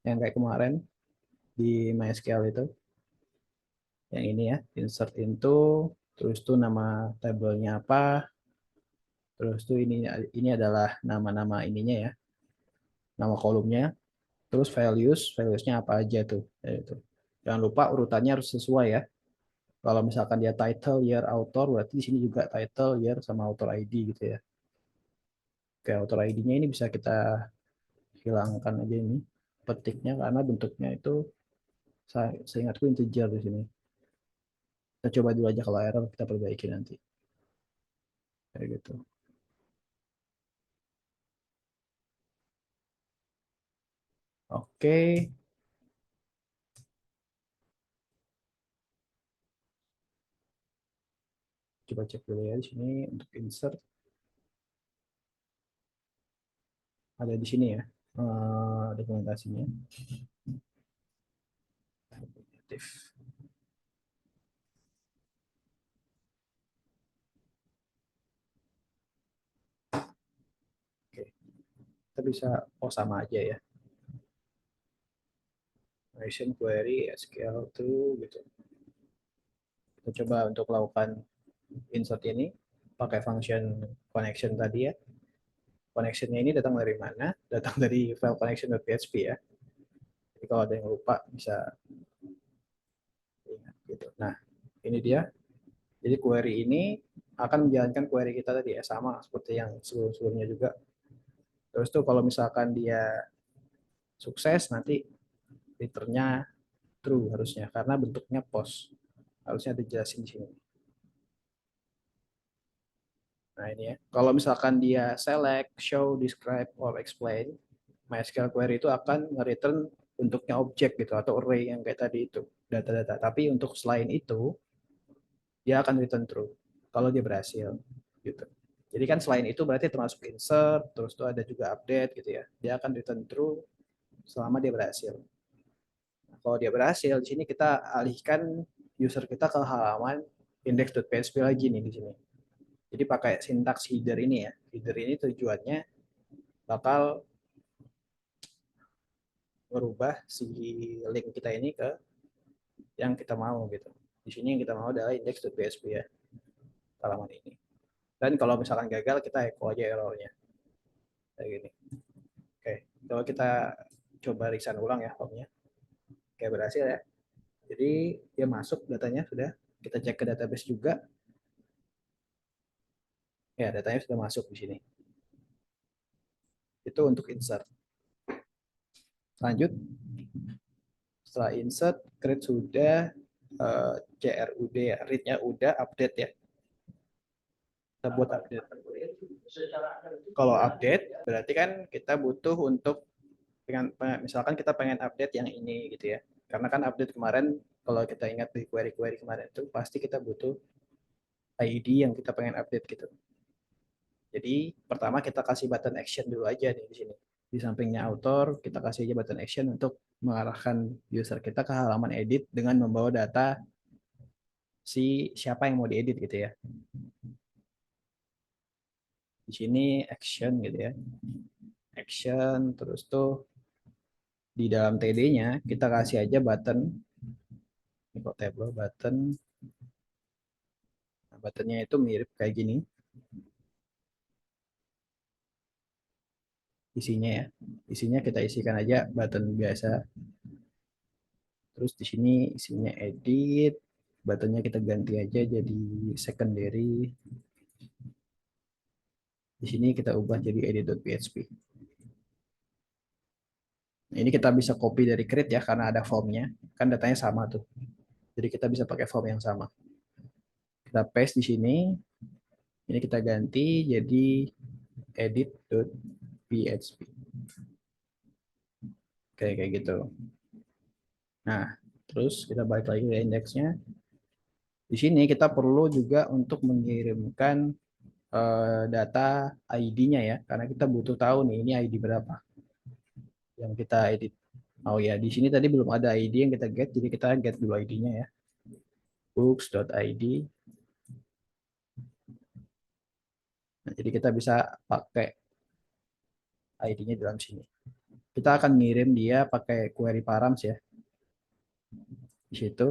yang kayak kemarin di MySQL itu. Yang ini ya, insert into, terus tuh nama tabelnya apa, terus tuh ini adalah nama-nama ininya ya, nama kolomnya, terus valuesnya apa aja tuh. Ya, itu. Jangan lupa urutannya harus sesuai ya. Kalau misalkan dia title, year, author, berarti di sini juga title, year, sama author ID gitu ya. Oke, author ID-nya ini bisa kita hilangkan aja ini petiknya karena bentuknya itu saya ingatku integer di sini. Kita coba dulu aja kalau error kita perbaiki nanti. Kayak gitu. Oke, coba cek dulu ya di sini untuk insert ada di sini ya dokumentasinya. Oke, kita bisa sama aja ya. Mission query SQL2 gitu. Kita coba untuk melakukan insert ini pakai function connection tadi ya. Connectionnya ini datang dari mana? Datang dari file connection.php ya. Jadi kalau ada yang lupa bisa ingat gitu. Nah, ini dia. Jadi query ini akan menjalankan query kita tadi ya, sama seperti yang sebelum-sebelumnya juga. Terus tuh kalau misalkan dia sukses, nanti returnnya true harusnya, karena bentuknya post. Harusnya dijelasin di sini. Nah ini ya, kalau misalkan dia select, show, describe, or explain, MySQL query itu akan nge-return bentuknya objek gitu, atau array yang kayak tadi itu, data-data. Tapi untuk selain itu, dia akan return true kalau dia berhasil gitu. Jadi kan selain itu berarti termasuk insert, terus tuh ada juga update gitu ya. Dia akan return true selama dia berhasil. Nah, kalau dia berhasil, di sini kita alihkan user kita ke halaman index.php lagi nih di sini. Jadi pakai sintaks header ini ya. Header ini tujuannya bakal merubah si link kita ini ke yang kita mau gitu. Di sini yang kita mau adalah index.php ya, halaman ini. Dan kalau misalkan gagal, kita echo aja errornya. Kayak gini. Oke, kalau kita coba resign ulang ya formnya. Oke, berhasil ya. Jadi dia masuk datanya sudah. Kita cek ke database juga. Ya, datanya sudah masuk di sini. Itu untuk insert. Lanjut, setelah insert, create sudah, CRUD ya, read-nya udah, update ya. Kita buat update. Kalau update, berarti kan kita butuh untuk misalkan kita pengen update yang ini gitu ya. Karena kan update kemarin, kalau kita ingat di query-query kemarin itu, pasti kita butuh ID yang kita pengen update gitu. Jadi pertama kita kasih button action dulu aja nih di sini. Di sampingnya author, kita kasih aja button action untuk mengarahkan user kita ke halaman edit dengan membawa data si siapa yang mau diedit gitu ya. Di sini action gitu ya. Action terus tuh di dalam TD-nya kita kasih aja button ini kok table button. Nah, buttonnya itu mirip kayak gini isinya ya. Isinya kita isikan aja button biasa. Terus di sini isinya edit, buttonnya kita ganti aja jadi secondary. Di sini kita ubah jadi edit.php. Nah, ini kita bisa copy dari create ya karena ada formnya. Kan datanya sama tuh. Jadi kita bisa pakai form yang sama. Kita paste di sini. Ini kita ganti jadi edit.php. Kayak gitu. Nah, terus kita balik lagi ke indeksnya. Di sini kita perlu juga untuk mengirimkan data ID-nya ya, karena kita butuh tahu nih ini ID berapa yang kita edit. Oh ya, di sini tadi belum ada ID yang kita get, jadi kita get dulu ID-nya ya. Books.id. Nah, jadi kita bisa pakai ID-nya dalam sini. Kita akan ngirim dia pakai query params ya. Di situ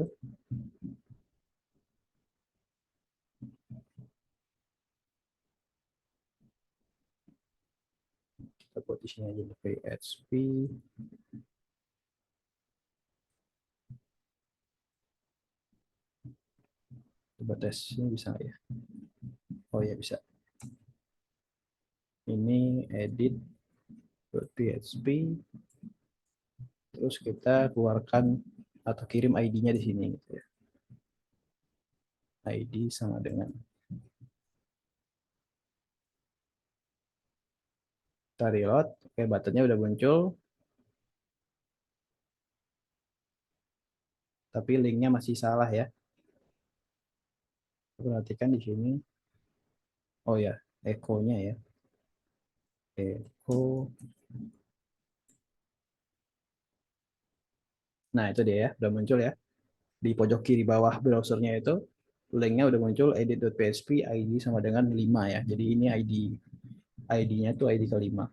kita buat di sini aja PHP. Coba tes ini bisa nggak ya? Oh ya bisa. Ini edit.php. Terus kita keluarkan atau kirim ID-nya di sini gitu ya. ID sama dengan kita reload. Oke, buttonnya udah muncul, tapi linknya masih salah ya. Perhatikan di sini. Oh ya, echo-nya ya. Echo. Nah, itu dia ya, udah muncul ya. Di pojok kiri bawah browsernya itu, linknya udah muncul edit.php ID sama dengan 5 ya. Jadi ini ID-nya tuh ID kelima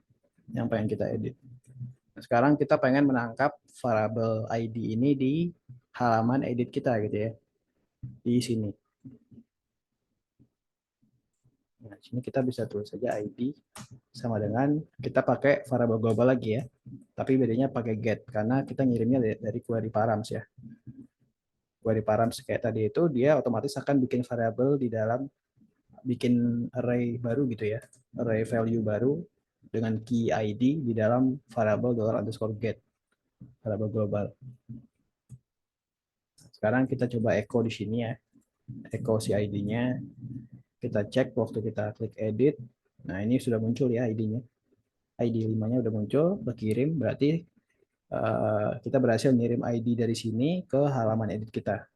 yang pengen kita edit. Nah, sekarang kita pengen menangkap variable ID ini di halaman edit kita gitu ya. Di sini. Nah, sini kita bisa tulis saja ID sama dengan kita pakai variable global lagi ya. Tapi bedanya pakai get karena kita ngirimnya dari query params ya. Query params kayak tadi itu dia otomatis akan bikin variable di dalam bikin array baru gitu ya. Array value baru dengan key ID di dalam variable $_get variable global. Sekarang kita coba echo di sini ya. Echo si ID-nya. Kita cek waktu kita klik edit. Nah, ini sudah muncul ya ID-nya. ID 5-nya udah muncul, udah kirim, berarti kita berhasil ngirim ID dari sini ke halaman edit kita.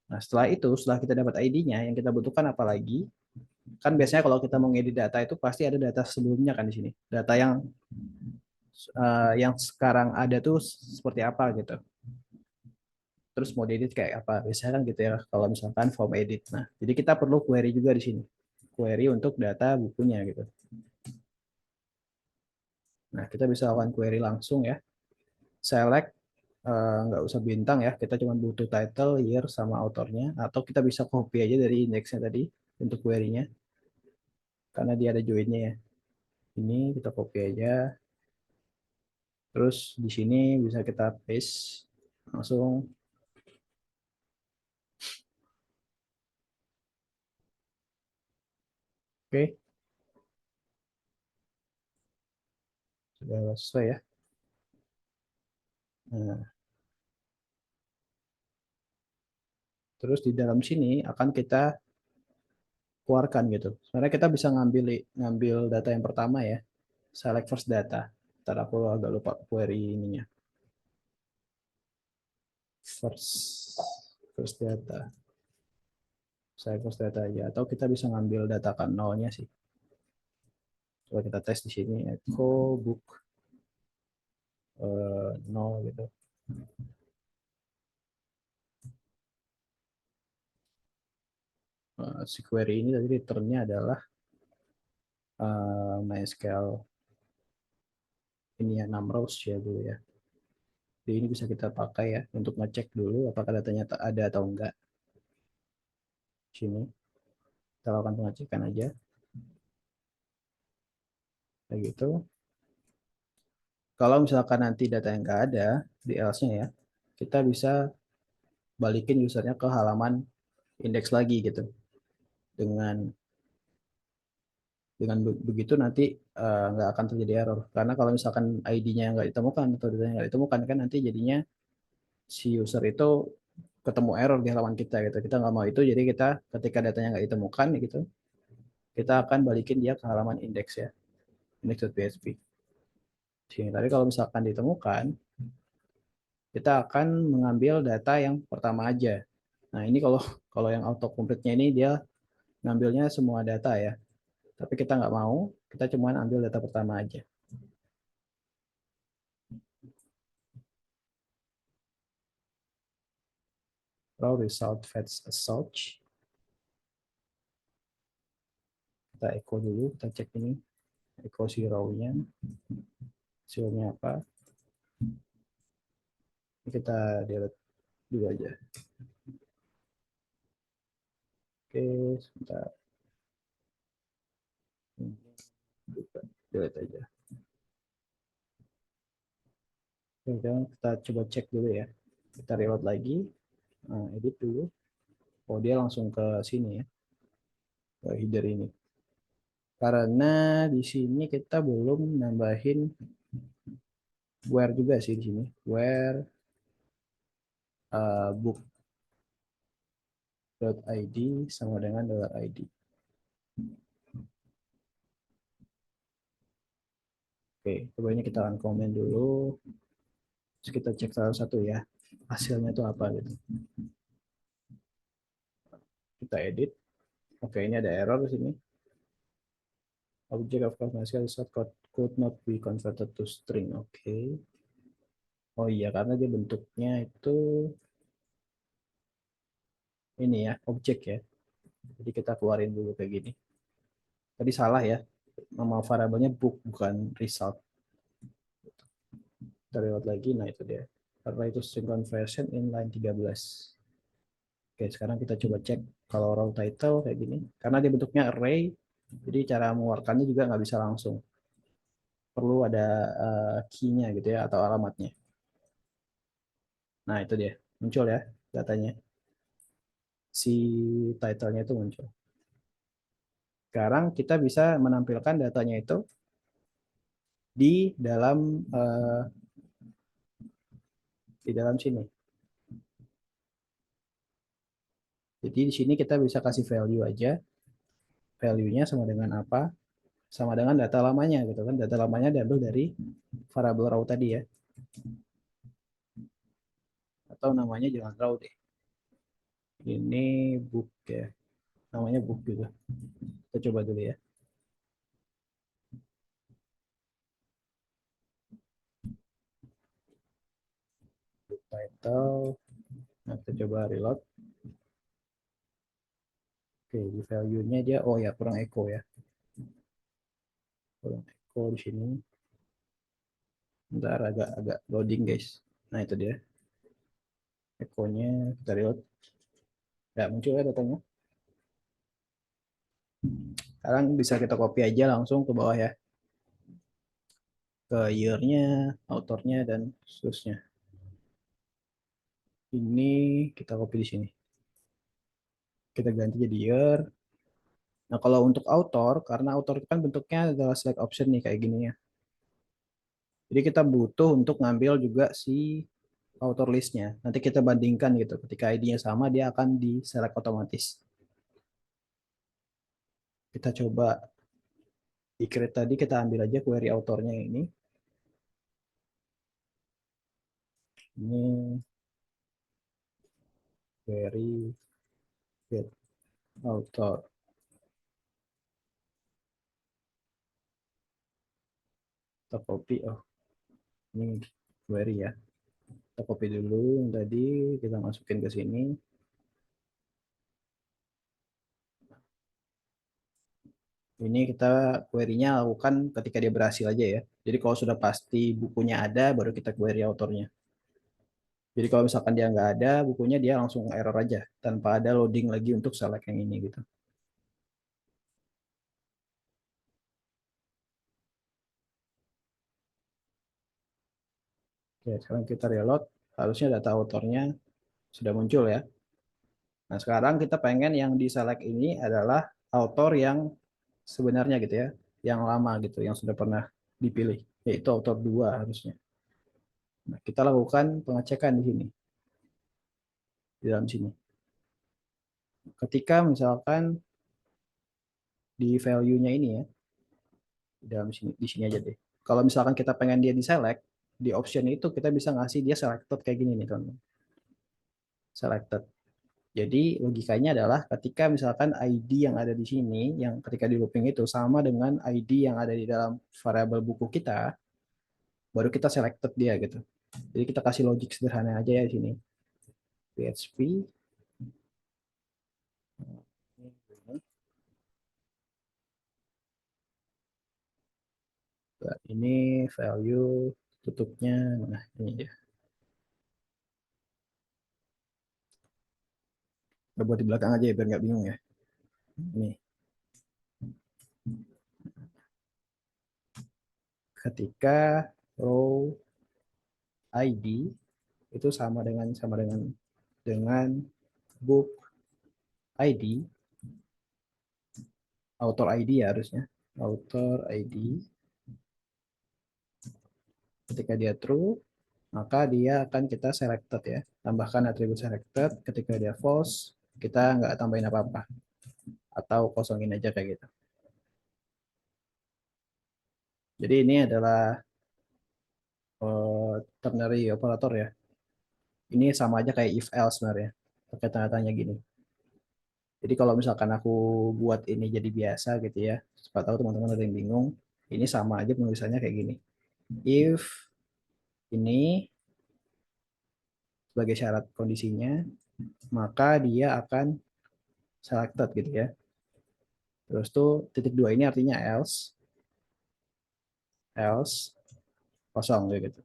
Nah, setelah itu, setelah kita dapat ID-nya, yang kita butuhkan apa lagi? Kan biasanya kalau kita mau ngedit data itu pasti ada data sebelumnya kan di sini. Data yang sekarang ada tuh seperti apa gitu. Terus mau diedit kayak apa? Biasanya kan gitu ya kalau misalkan form edit. Nah, jadi kita perlu query juga di sini. Query untuk data bukunya gitu. Nah, kita bisa lakukan query langsung ya. Select nggak usah bintang ya, kita cuma butuh title, year, sama autornya, atau kita bisa copy aja dari indeksnya tadi untuk query-nya, karena dia ada join-nya ya. Ini kita copy aja, terus di sini bisa kita paste langsung. Oke, sudah selesai ya. Nah, terus di dalam sini akan kita keluarkan gitu. Sebenarnya kita bisa ngambil ngambil data yang pertama ya, select first data. Ntar aku agak lupa query ininya. First first data. Saya first data aja. Atau kita bisa ngambil data kan nolnya sih. Coba kita tes di sini. Echo book 0 gitu. Si query ini tadi returnnya adalah MySQL ini ya 6 rows ya dulu ya. Jadi ini bisa kita pakai ya untuk ngecek dulu apakah datanya ada atau enggak. Sini kita lakukan pengecekan aja. Kayak gitu. Kalau misalkan nanti data yang enggak ada di else-nya ya, kita bisa balikin usernya ke halaman indeks lagi gitu. Dengan begitu nanti nggak akan terjadi error. Karena kalau misalkan ID-nya nggak ditemukan atau datanya nggak ditemukan kan nanti jadinya si user itu ketemu error di halaman kita gitu. Kita nggak mau itu, jadi kita ketika datanya nggak ditemukan gitu, kita akan balikin dia ke halaman indeks ya, index.php. Sini tadi kalau misalkan ditemukan, kita akan mengambil data yang pertama aja. Nah, ini kalau kalau yang autocomplete-nya ini dia ngambilnya semua data ya. Tapi kita nggak mau, kita cuma ambil data pertama aja. Raw result fetch as such. Kita echo dulu, kita cek ini. Echo si raw-nya. Hasilnya apa. Ini kita delete dulu aja. Oke, sebentar. Delete aja. Oke, kita coba cek dulu ya. Kita reload lagi. Nah, edit dulu. Oh, dia langsung ke sini ya. Ke header ini. Karena di sini kita belum nambahin where juga sih di sini. Where book.id sama dengan $id. Oke, coba ini kita komen dulu. Terus kita cek salah satu ya. Hasilnya itu apa gitu. Kita edit. Oke, ini ada error di sini. Object of class result could not be converted to string. Oke. Oh iya, karena dia bentuknya itu ini ya, objek ya. Jadi kita keluarin dulu kayak gini. Tadi salah ya. Nama variabelnya book bukan result. Kita lewat lagi, nah itu dia. Karena itu string conversion in line 13. Oke, sekarang kita coba cek kalau raw title kayak gini. Karena dia bentuknya array, jadi cara mengeluarkannya juga nggak bisa langsung. Perlu ada key-nya gitu ya, atau alamatnya. Nah, itu dia. Muncul ya datanya. Si title-nya itu muncul. Sekarang kita bisa menampilkan datanya itu di dalam di dalam sini. Jadi di sini kita bisa kasih value aja. Value-nya sama dengan apa? Sama dengan data lamanya gitu kan. Data lamanya diambil dari variabel raw tadi ya. Atau namanya jangan raw deh. Ini book ya. Namanya book juga. Kita coba dulu ya. Book title. Nah, kita coba reload. Oke, di value-nya dia oh ya kurang echo ya. Kurang echo di sini. Bentar agak loading guys. Nah, itu dia. Echo-nya kita reload. Ya, muncul ya datanya. Sekarang bisa kita copy aja langsung ke bawah ya. Ke year-nya, autornya, dan seterusnya. Ini kita copy di sini. Kita ganti jadi year. Nah, kalau untuk author, karena author itu kan bentuknya adalah select option nih kayak gini ya. Jadi kita butuh untuk ngambil juga si author listnya. Nanti kita bandingkan gitu. Ketika ID-nya sama, dia akan di select otomatis. Kita coba di create tadi kita ambil aja query autornya ini. Ini query get author. Kita copy. Oh, ini query ya. Kita copy dulu yang tadi, kita masukin ke sini. Ini kita query-nya lakukan ketika dia berhasil aja ya. Jadi kalau sudah pasti bukunya ada, baru kita query autornya. Jadi kalau misalkan dia nggak ada bukunya, dia langsung error aja tanpa ada loading lagi untuk select yang ini gitu. Oke, sekarang kita reload. Harusnya data autornya sudah muncul ya. Nah, sekarang kita pengen yang di select ini adalah autor yang sebenarnya gitu ya, yang lama gitu, yang sudah pernah dipilih, yaitu autor 2 harusnya. Nah, kita lakukan pengecekan di sini, di dalam sini. Ketika misalkan di value-nya ini ya, di dalam sini, di sini aja deh. Kalau misalkan kita pengen dia di select, di option itu kita bisa ngasih dia selected kayak gini nih teman. Selected. Jadi logikanya adalah ketika misalkan ID yang ada di sini, yang ketika di looping itu sama dengan ID yang ada di dalam variabel buku kita, baru kita selected dia gitu. Jadi kita kasih logic sederhana aja ya di sini. PHP ini value tutupnya, nah ini dia. Kita buat di belakang aja ya biar nggak bingung ya. Ini ketika row ID itu sama dengan book ID, author ID ya harusnya. Author ID ketika dia true, maka dia akan kita selected ya. Tambahkan atribut selected, ketika dia false, kita nggak tambahin apa-apa. Atau kosongin aja kayak gitu. Jadi ini adalah ternary operator ya. Ini sama aja kayak if else sebenarnya. Pakai tanda tanya gini. Jadi kalau misalkan aku buat ini jadi biasa gitu ya, supaya tahu teman-teman ada yang bingung, ini sama aja penulisannya kayak gini. If ini sebagai syarat kondisinya, maka dia akan selected gitu ya. Terus tuh titik dua ini artinya else kosong gitu.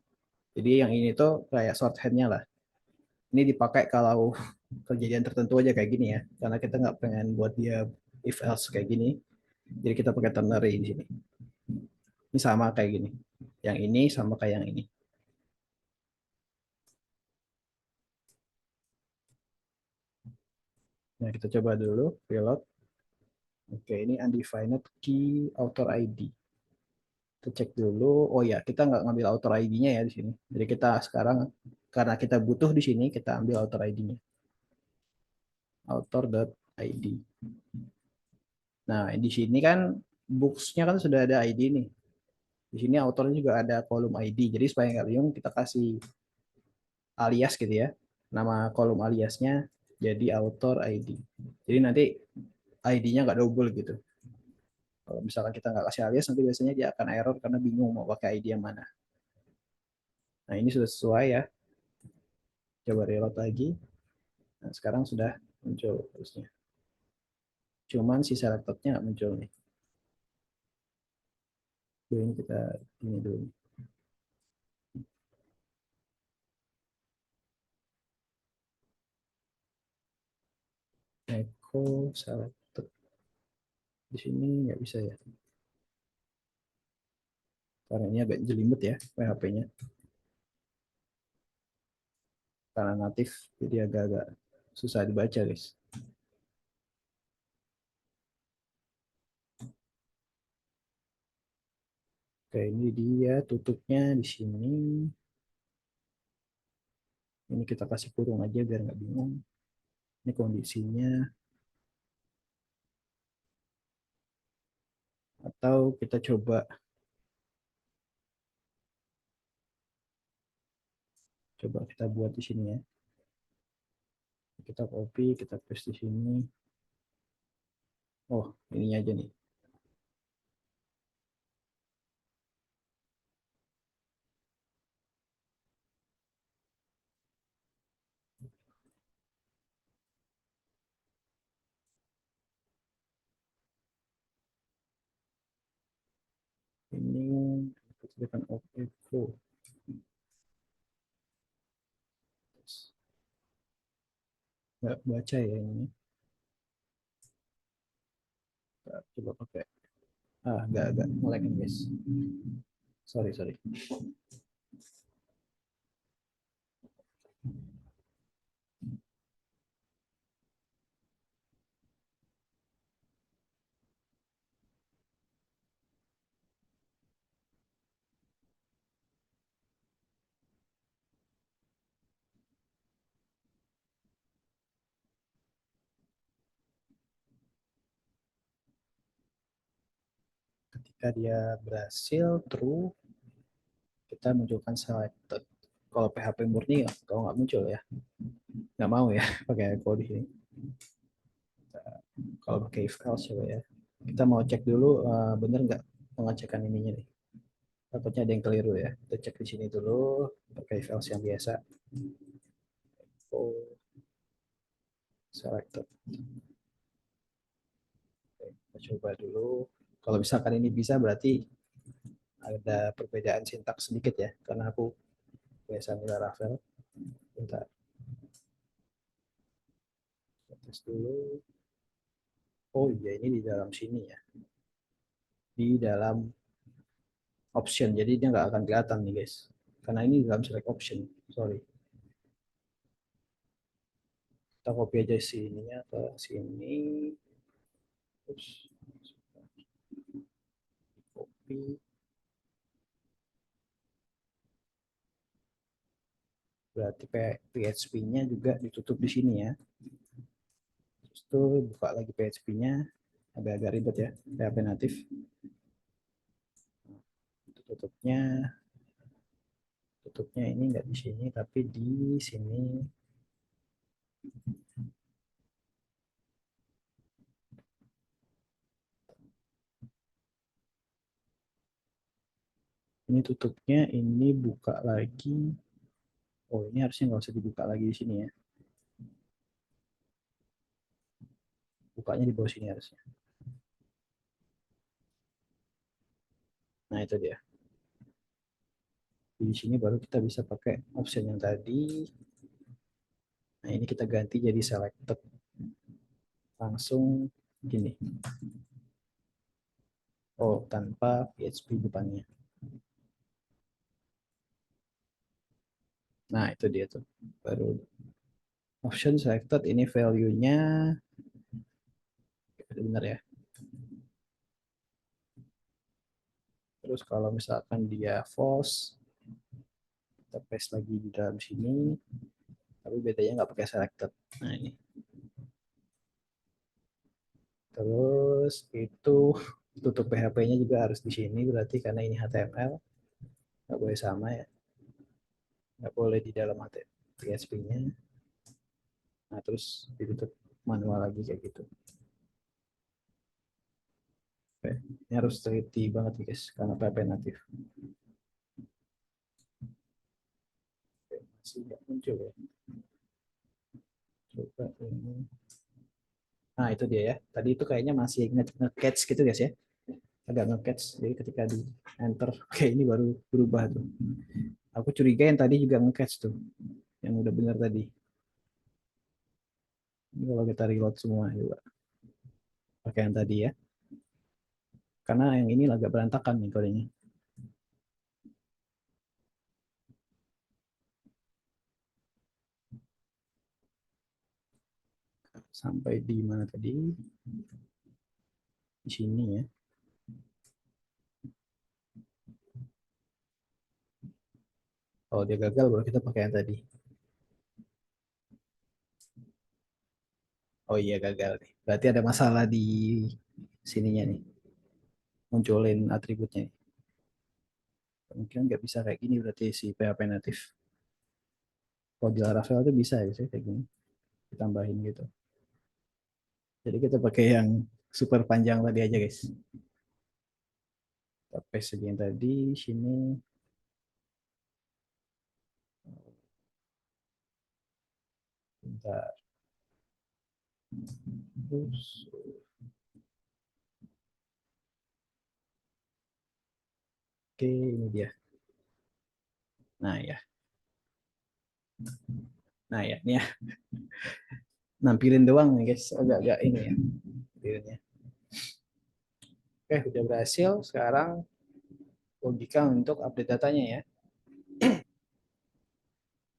Jadi yang ini tuh kayak shorthandnya lah. Ini dipakai kalau kejadian tertentu aja kayak gini ya, karena kita nggak pengen buat dia if else kayak gini. Jadi kita pakai ternary di sini. Ini sama kayak gini. Yang ini sama kayak yang ini. Nah, kita coba dulu reload. Oke, ini undefined key author ID. Kita cek dulu. Oh ya, kita nggak ngambil author ID-nya ya di sini. Jadi kita sekarang karena kita butuh di sini, kita ambil author ID-nya. Author.id. Nah, di sini kan books-nya kan sudah ada ID nih. Di sini author juga ada kolom ID. Jadi supaya nggak bingung, kita kasih alias gitu ya. Nama kolom aliasnya jadi author ID. Jadi nanti ID-nya nggak double gitu. Kalau misalkan kita nggak kasih alias, nanti biasanya dia akan error karena bingung mau pakai ID yang mana. Nah, ini sudah sesuai ya. Coba reload lagi. Nah, sekarang sudah muncul harusnya. Cuman si selected-nya nggak muncul nih. Ini kita ini dulu. Echo selected. Di sini nggak bisa ya. Karena ini agak jelimet ya PHP-nya. Karena natif, jadi agak-agak susah dibaca guys. Oke, ini dia tutupnya di sini. Ini kita kasih kurung aja biar nggak bingung. Ini kondisinya. Atau kita coba kita buat di sini ya. Kita copy, kita paste di sini. Oh, ininya aja nih. Ini kita echo. Nggak baca ya ini. Kita coba pakai. Agak ngelag nih guys. Sorry. Ketika dia berhasil true, kita munculkan selected. Kalau PHP murni kalau nggak muncul ya, nggak mau ya pakai code di sini. Kalau pakai if else coba ya, kita mau cek dulu bener nggak pengecekan ininya nih. Takutnya ada yang keliru ya. Kita cek di sini dulu pakai if else yang biasa. Oh, selected. Oke, kita coba dulu. Kalau misalkan ini bisa berarti ada perbedaan sintaks sedikit ya, karena aku biasa nilai Ravel. Bentar, tes dulu. Oh iya, ini di dalam sini ya, di dalam option. Jadi dia nggak akan kelihatan nih guys, karena ini di dalam select option. Sorry. Kita copy aja sininya ke sini. Terus copy. Berarti PHP-nya juga ditutup di sini ya. Terus itu buka lagi PHP-nya. Agak-agak ribet ya, PHP natif. Tutupnya tutupnya ini nggak di sini tapi di sini. Ini tutupnya, ini buka lagi. Oh ini harusnya nggak usah dibuka lagi di sini ya, bukanya di bawah sini harusnya. Nah itu dia, di sini baru kita bisa pakai option yang tadi. Nah ini kita ganti jadi selected, langsung gini. Oh tanpa PHP depannya. Nah itu dia tuh, baru option selected. Ini value-nya benar ya. Terus kalau misalkan dia false, kita paste lagi di dalam sini, tapi bedanya nggak pakai selected. Nah ini. Terus itu tutup PHP-nya juga harus di sini berarti, karena ini HTML nggak boleh sama ya, nggak boleh di dalam PHP-nya. Nah terus ditutup manual lagi kayak gitu. Oke. Ini harus teliti banget nih guys karena PHP natif. Oke, masih nggak muncul ya. Coba ini. Nah itu dia ya. Tadi itu kayaknya masih nge-catch gitu guys ya. Agak nge-catch. Jadi ketika di enter, oke ini baru berubah tuh. Aku curiga yang tadi juga nge-catch tuh. Yang udah benar tadi. Ini kalau kita reload semua juga. Pakai yang tadi ya. Karena yang ini agak berantakan nih kodenya. Sampai di mana tadi? Di sini ya. Kalau dia gagal baru kita pakai yang tadi. Oh iya gagal nih. Berarti ada masalah di sininya nih. Munculin atributnya nih. Mungkin nggak bisa kayak gini berarti si PHP natif. Kalau di Laravel itu bisa ya sih kayak gini. Ditambahin gitu. Jadi kita pakai yang super panjang tadi aja guys. Kita paste aja yang tadi sini. Bentar. Terus oke ini dia. Nah ya. Nah ya, ini ya. Nampilin doang nih guys, agak-agak ini ya. Nampilnya. Oke, udah berhasil. Sekarang logika untuk update datanya ya.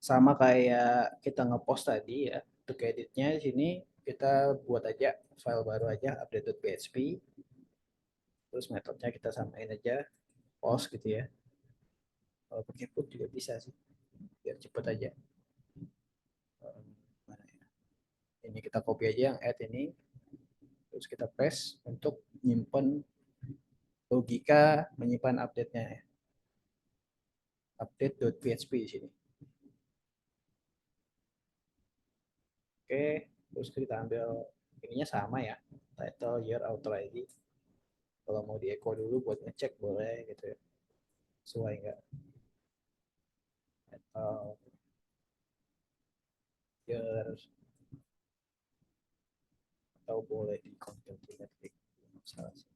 Sama kayak kita ngepost tadi ya. Untuk editnya di sini kita buat aja file baru aja update.php. Terus metodenya kita samain aja post gitu ya. Kalau pakai put juga bisa sih. Biar cepet aja. Mana ya? Ini kita copy aja yang add ini. Terus kita paste untuk nyimpen logika menyimpan update-nya ya. update.php di sini. Oke, terus kita ambil ininya sama ya, title, year, author ID. Kalau mau di echo dulu buat ngecek boleh gitu ya, sesuai nggak title, year, atau boleh di content metric. Salah sih.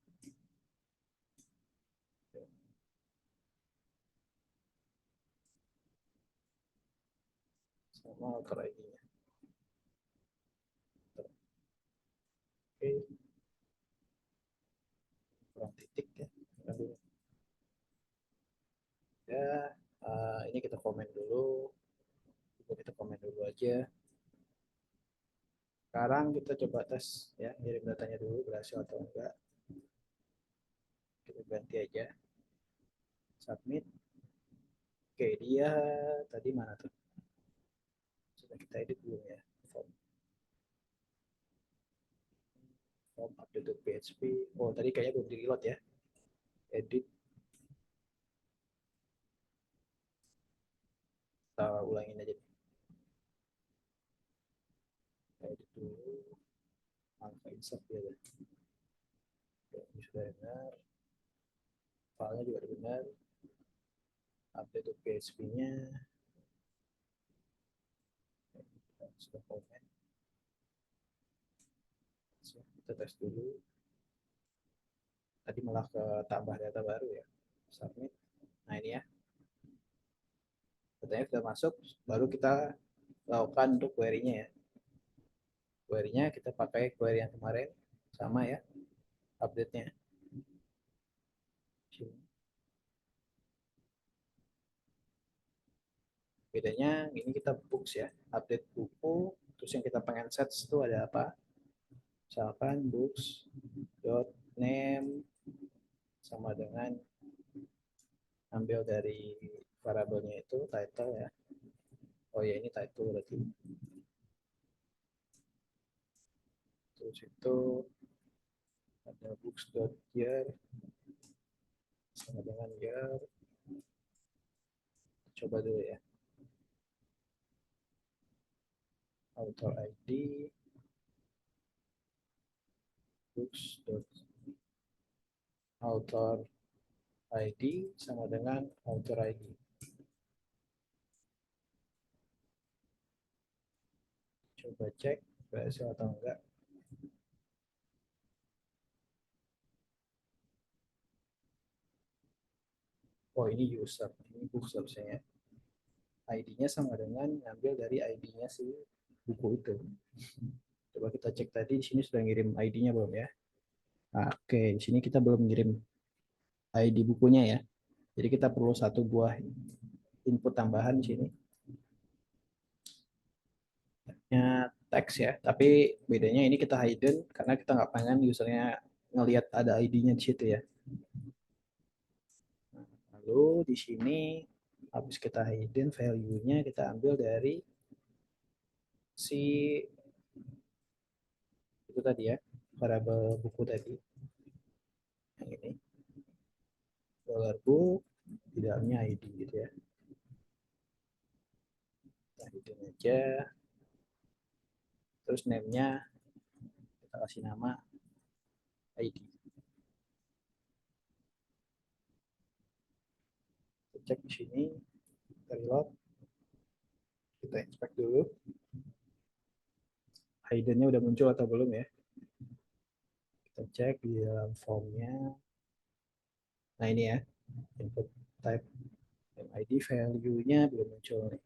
Sama author ID-nya. Oke, kurang titik ya. Ya, ini kita komen dulu. Kita komen dulu aja. Sekarang kita coba tes ya, ngirim datanya dulu berhasil atau enggak. Kita ganti aja. Submit. Oke, dia tadi mana tuh? Sudah kita edit dulu ya. Form update.php. Oh, tadi kayaknya belum di-reload ya. Edit. Kita ulangin aja. Kita edit dulu. Angka insert ya. Ini sudah benar. Filenya juga benar. Update.php-nya sudah komen. Kita tes dulu. Tadi malah ke tambah data baru ya. Submit. Nah ini ya. Datanya sudah masuk. Baru kita lakukan untuk query-nya ya. Query-nya kita pakai query yang kemarin. Sama ya. Update-nya. Bedanya ini kita books ya. Update buku. Terus yang kita pengen set itu ada apa? Misalkan books dot name sama dengan ambil dari variabelnya itu title ya. Oh ya ini title berarti. Terus itu ada books dot year sama dengan year. Coba dulu ya. Author ID books dot author ID sama dengan author ID. Coba cek berhasil atau enggak. Oh ini user, ini books harusnya. ID-nya sama dengan ngambil dari ID-nya si buku itu. Coba kita cek tadi di sini sudah ngirim ID-nya belum ya? Nah, oke, di sini kita belum ngirim ID bukunya ya. Jadi kita perlu satu buah input tambahan di sini. Ya, teks ya, tapi bedanya ini kita hidden karena kita nggak pengen usernya ngelihat ada ID-nya di situ ya. Lalu di sini habis kita hidden value-nya kita ambil dari si itu tadi ya, variabel buku tadi. Yang ini dollar book di dalamnya ID gitu ya. Kita hidden aja. Terus name-nya kita kasih nama ID. Kita cek di sini, kita reload, kita inspect dulu. Hidden-nya udah muncul atau belum ya? Kita cek di dalam formnya. Nah ini ya, input type ID value-nya belum muncul nih.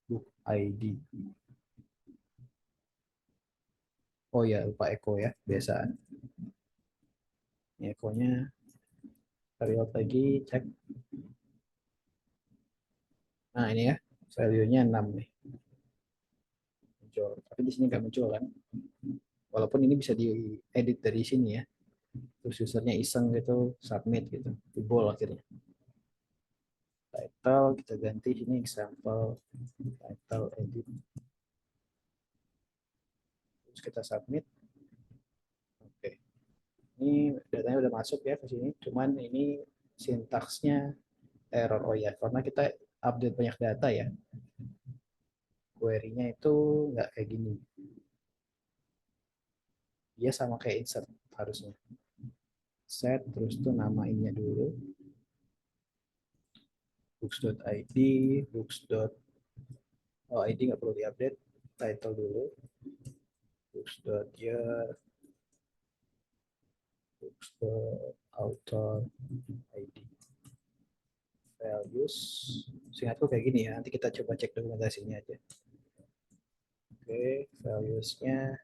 Book ID. Oh ya, lupa echo ya, biasa. Ini echo-nya, reload lagi, cek. Nah ini ya, value-nya 6 nih. Muncul. Tapi di sini nggak muncul kan. Walaupun ini bisa diedit dari sini ya. Terus usernya iseng gitu, submit gitu. Jebol akhirnya. Title, kita ganti sini example. Title edit. Terus kita submit. Oke. Ini datanya udah masuk ya ke sini. Cuman ini sintaksnya error. Oh ya, karena kita update banyak data ya. Query-nya itu nggak kayak gini. Dia sama kayak insert harusnya. Set, terus tuh nama ininya dulu. Books.id, books. Oh, ID nggak perlu diupdate. Title dulu. Books.year, books.author, ID. Values. Seingatku kayak gini ya. Nanti kita coba cek dokumentasinya aja. Oke, values-nya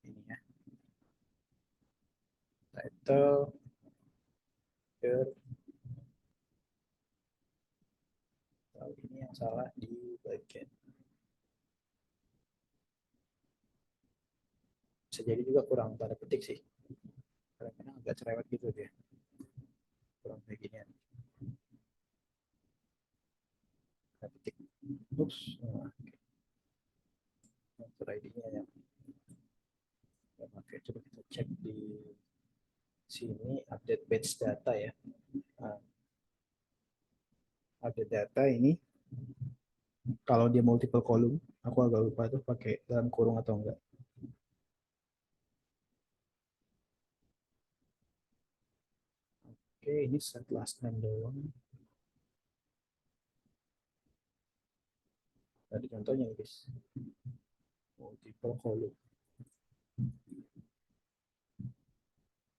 ini ya. Title, year. Oh, ini yang salah di bagian. Bisa jadi juga kurang tanda petik sih. Kadang-kadang agak cerewet gitu dia. Kurang kayak gini. Tanda petik. Oops. Nah, ID-nya yang. Oke, coba kita cek di sini update batch data ya. Nah, update data ini kalau dia multiple column, aku agak lupa tuh pakai dalam kurung atau enggak. Oke, ini set last name doang. Tadi contohnya guys, multiple column.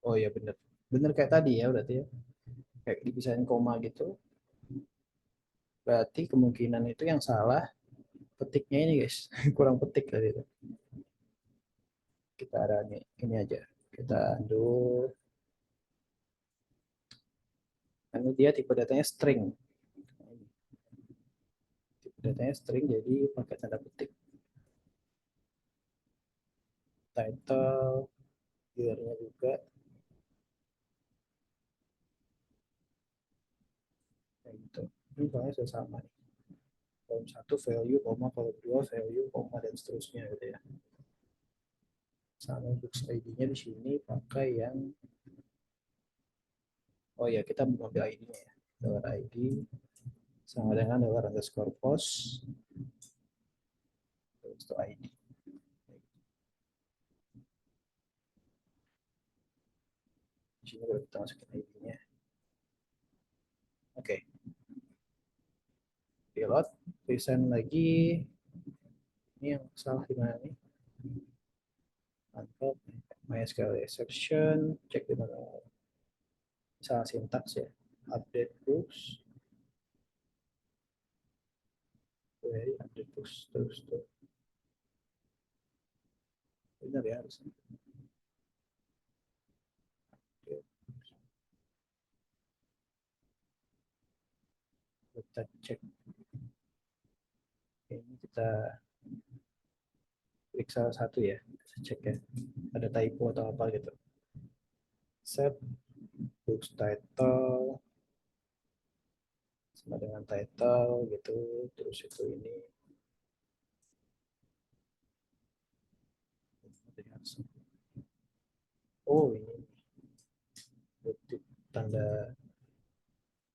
Oh iya bener, bener kayak tadi ya berarti ya, kayak dipisahin koma gitu. Berarti kemungkinan itu yang salah petiknya ini guys, kurang petik tadi itu. Kita ada ini aja, kita undo. Ini dia tipe datanya string. Tipe datanya string jadi pakai tanda petik. Title, year-nya juga. Kayak gitu. Ini soalnya sudah sama nih. Kolom 1 value, koma, kolom 2 value, koma, dan seterusnya gitu ya. Sama books ID-nya di sini pakai yang, oh ya kita ambil ID-nya ya. Dollar ID sama dengan dollar underscore post terus to ID. Di sini baru kita masukin ID-nya. Oke. Reload, present lagi. Ini yang salah di mana nih? Mantap. MySQL exception, cek di mana. Salah sintaks ya. Update books. Query update books terus tuh. Benar ya harusnya. Kita cek. Ini kita klik salah satu ya. Kita cek ya. Ada typo atau apa gitu. Set books title sama dengan title gitu. Terus itu ini. Oh ini titik tanda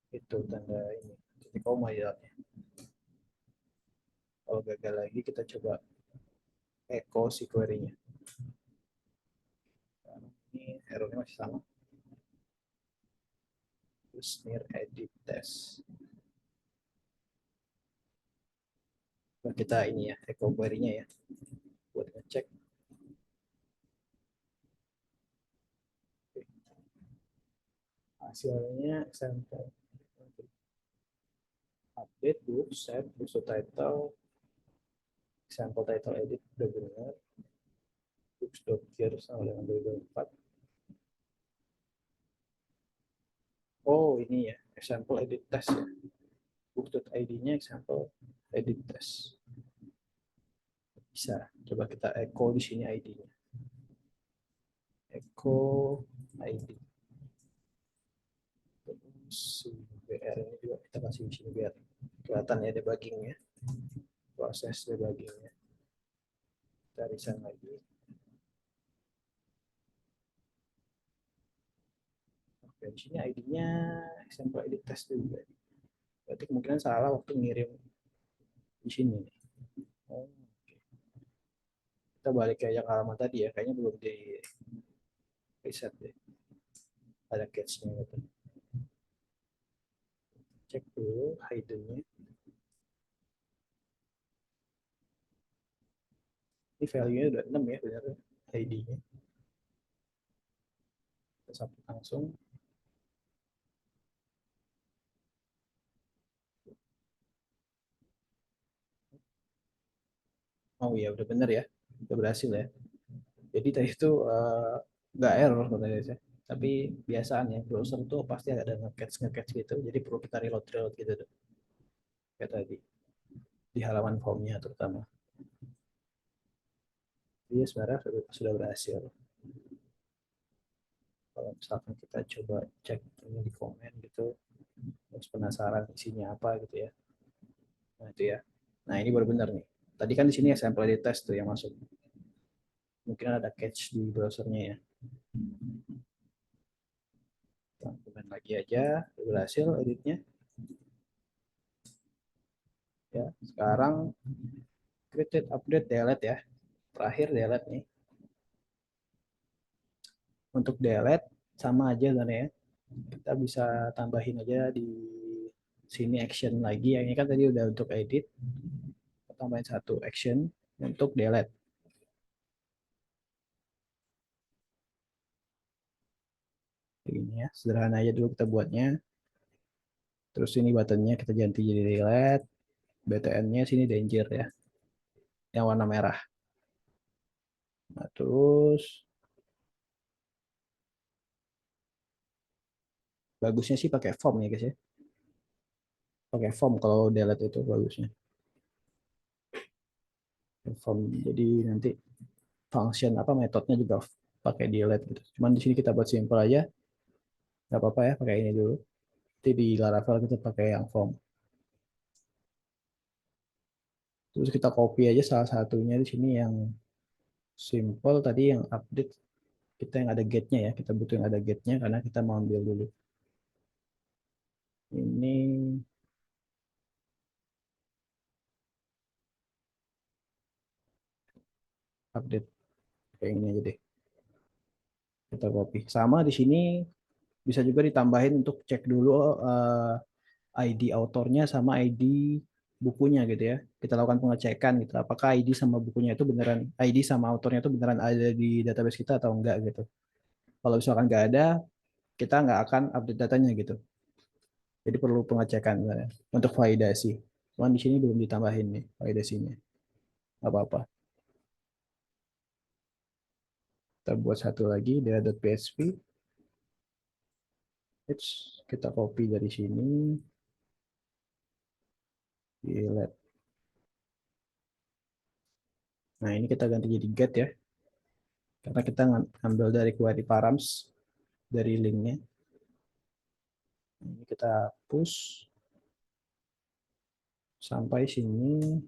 itu tanda ini titik koma ya. Kalau gagal lagi kita coba echo si query-nya. Ini errornya masih sama. Terus near edit test. Nah, kita ini ya echo query-nya ya buat ngecek. Hasilnya sampel update book set book title sample title edit udah benar. Books.gear sama dengan 2004. Oh ini ya example edit test ya. Books.id-nya example edit test. Bisa coba kita echo di sini ID-nya. Echo ID. Terus BR ini juga kita kasih di sini biar kelihatan ya debuggingnya, proses debuggingnya. Kita resign lagi. Dan sini ID-nya sampel edit test juga. Berarti kemungkinan salah waktu ngirim di sini. Oh, kita balik ke yang halaman tadi ya, kayaknya belum di reset deh. Ada catch-nya gitu. Cek dulu hidden-nya. Ini value-nya udah 6 ya, benar ID-nya. Kita submit langsung. Oh iya, udah benar ya. Udah berhasil ya. Jadi tadi itu nggak error katanya saya. Tapi biasaan ya, browser tuh pasti ada nge-catch gitu. Jadi perlu kita reload gitu tuh. Kayak tadi. Di halaman formnya terutama. Jadi sebenarnya sudah berhasil. Kalau misalkan kita coba cek ini di komen gitu, terus penasaran isinya apa gitu ya. Nah itu ya. Nah ini baru benar nih. Tadi kan di sini sampel di test tuh yang masuk. Mungkin ada catch di browsernya ya. Kita lagi aja, berhasil editnya. Ya, sekarang created update delete ya. Terakhir delete nih. Untuk delete sama aja kan ya. Kita bisa tambahin aja di sini action lagi. Yang ini kan tadi udah untuk edit. Kita tambahin satu action untuk delete. Begini ya, sederhana aja dulu kita buatnya. Terus ini buttonnya kita ganti jadi delete. BTN-nya sini danger ya, yang warna merah. Nah, terus bagusnya sih pakai form ya guys ya. Pakai form kalau delete itu bagusnya. Form jadi nanti function apa metodenya juga pakai delete gitu. Cuman di sini kita buat simple aja, nggak apa-apa ya pakai ini dulu. Nanti di Laravel kita pakai yang form. Terus kita copy aja salah satunya di sini yang simple tadi yang update kita yang ada get-nya ya. Kita butuh yang ada get-nya karena kita mau ambil dulu. Ini update kayak ini aja deh. Kita copy. Sama di sini bisa juga ditambahin untuk cek dulu ID autornya sama ID bukunya gitu ya. Kita lakukan pengecekan gitu. Apakah ID sama bukunya itu beneran ID sama autornya itu beneran ada di database kita atau enggak gitu. Kalau misalkan enggak ada, kita nggak akan update datanya gitu. Jadi perlu pengecekan sebenarnya untuk validasi. Cuman di sini belum ditambahin nih validasinya. Nggak apa-apa. Kita buat satu lagi data.php. Kita copy dari sini. Delete. Nah ini kita ganti jadi get ya. Karena kita ngambil dari query params dari linknya. Ini kita push sampai sini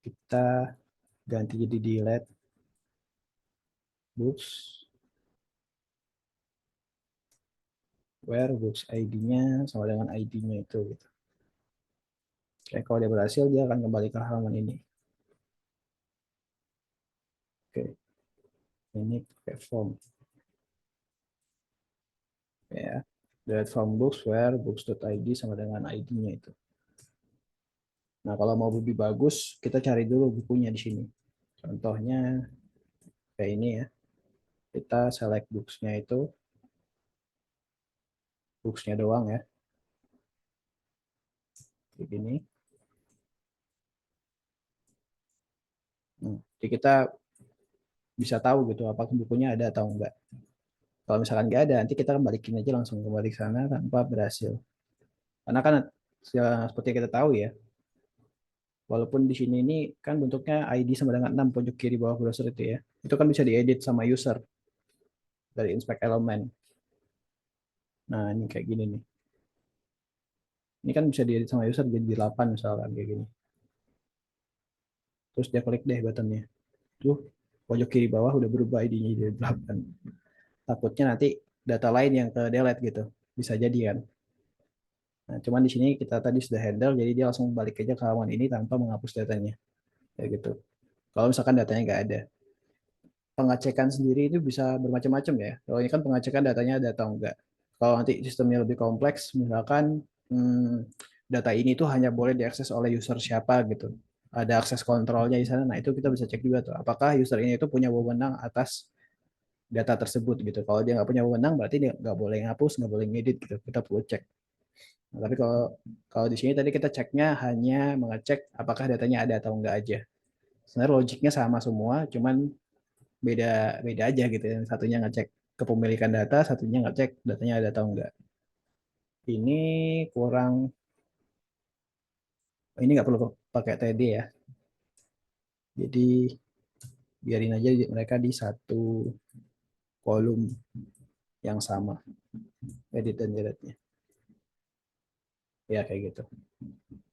kita ganti jadi delete books where books ID-nya sama dengan ID-nya itu gitu. Oke, kalau dia berhasil dia akan kembali ke halaman ini. Oke, ini pakai form ya. Delete from books where books.id sama dengan ID-nya itu. Nah, kalau mau lebih bagus, kita cari dulu bukunya di sini. Contohnya kayak ini ya. Kita select books-nya itu, books-nya doang ya. Begini. Nah, jadi kita bisa tahu gitu apakah bukunya ada atau enggak. Kalau misalkan enggak ada, nanti kita balikin aja langsung kembali ke sana tanpa berhasil. Karena kan seperti yang kita tahu ya, walaupun di sini ini kan bentuknya ID sama dengan 6 pojok kiri bawah browser itu ya. Itu kan bisa diedit sama user dari inspect element. Nah, ini kayak gini nih. Ini kan bisa diedit sama user jadi 8 misalkan kayak gini. Terus dia klik deh buttonnya. Tuh, pojok kiri bawah udah berubah ID-nya jadi 8. Takutnya nanti data lain yang ke delete gitu. Bisa jadi kan. Nah, cuman di sini kita tadi sudah handle, jadi dia langsung balik aja ke halaman ini tanpa menghapus datanya. Kayak gitu. Kalau misalkan datanya nggak ada. Pengecekan sendiri itu bisa bermacam-macam ya. Kalau ini kan pengecekan datanya ada atau enggak. Kalau nanti sistemnya lebih kompleks, misalkan data ini tuh hanya boleh diakses oleh user siapa gitu. Ada akses kontrolnya di sana. Nah, itu kita bisa cek juga tuh. Apakah user ini itu punya wewenang atas data tersebut gitu. Kalau dia nggak punya wewenang, berarti dia nggak boleh ngapus, nggak boleh ngedit gitu. Kita perlu cek. Nah, tapi kalau kalau di sini tadi kita ceknya hanya mengecek apakah datanya ada atau enggak aja. Sebenarnya logiknya sama semua, cuman beda beda aja gitu. Yang satunya ngecek kepemilikan data, satunya ngecek datanya ada atau enggak. Ini kurang, ini nggak perlu pakai TD ya. Jadi biarin aja mereka di satu kolom yang sama edit dan delete-nya. Ya kayak gitu.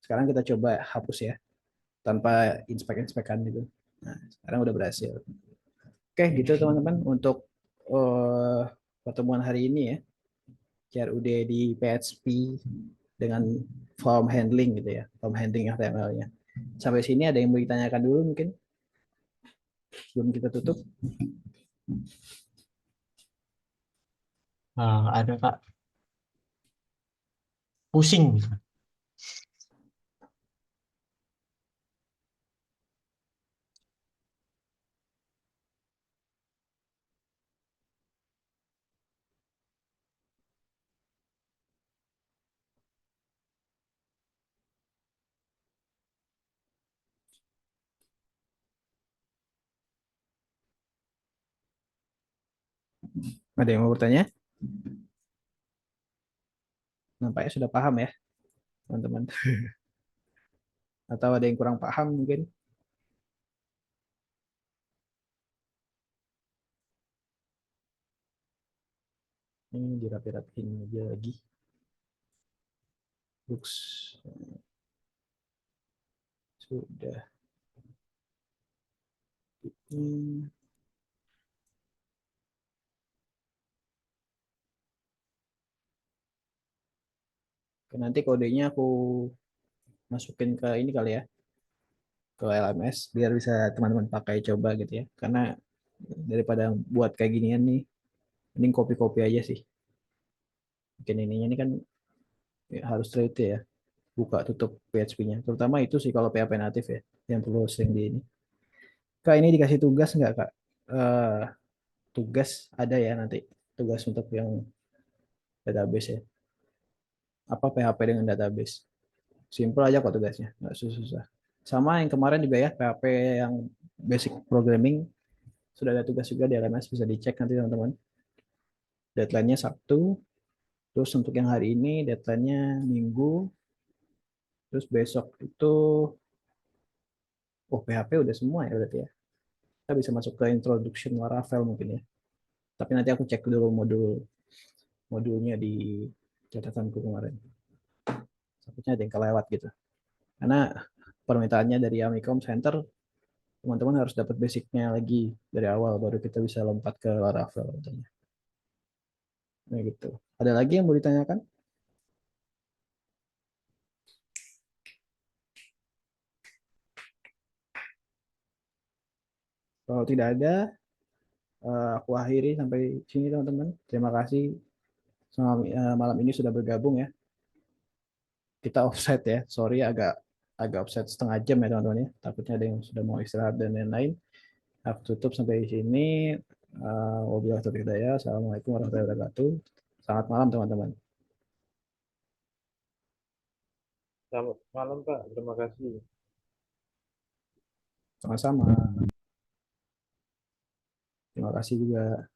Sekarang kita coba hapus ya tanpa inspek-inspekan gitu. Nah, sekarang udah berhasil. Oke, gitu teman-teman untuk uh, pertemuan hari ini ya. CRUD di PHP dengan form handling gitu ya, form handling HTML-nya. Sampai sini ada yang mau ditanyakan dulu mungkin sebelum kita tutup? Ada Kak, pusing. Ada yang mau bertanya? Nampaknya sudah paham ya, teman-teman. Atau ada yang kurang paham mungkin? Ini dirapi-rapiin aja lagi. Books sudah. Hmm. Nanti kodenya aku masukin ke ini kali ya, ke LMS biar bisa teman-teman pakai coba gitu ya. Karena daripada buat kayak ginian nih, mending copy-copy aja sih. Bikin ininya ini kan ya, harus straight ya, buka tutup PHP-nya. Terutama itu sih kalau PHP natif ya, yang perlu sering di ini. Kak, ini dikasih tugas nggak Kak? Eh, tugas ada ya nanti, tugas untuk yang database ya. Apa PHP dengan database? Simple aja kok tugasnya, nggak susah-susah. Sama yang kemarin juga ya, PHP yang basic programming, sudah ada tugas juga di LMS, bisa dicek nanti teman-teman. Deadline-nya Sabtu, terus untuk yang hari ini deadline-nya Minggu, terus besok itu, oh PHP udah semua ya berarti ya. Kita bisa masuk ke introduction Laravel mungkin ya. Tapi nanti aku cek dulu modulnya di catatanku kemarin. Takutnya ada yang kelewat gitu. Karena permintaannya dari Amikom Center, teman-teman harus dapat basicnya lagi dari awal, baru kita bisa lompat ke Laravel katanya. Nah gitu. Ada lagi yang mau ditanyakan? Kalau tidak ada, aku akhiri sampai sini teman-teman. Terima kasih malam ini sudah bergabung ya. Kita offset ya. Sorry agak agak offset setengah jam ya teman-teman ya. Takutnya ada yang sudah mau istirahat dan lain-lain. Aku tutup sampai di sini. Wabillahi taufiq hidayah. Assalamualaikum warahmatullahi wabarakatuh. Selamat malam teman-teman. Selamat malam Pak, terima kasih. Sama-sama. Terima kasih juga.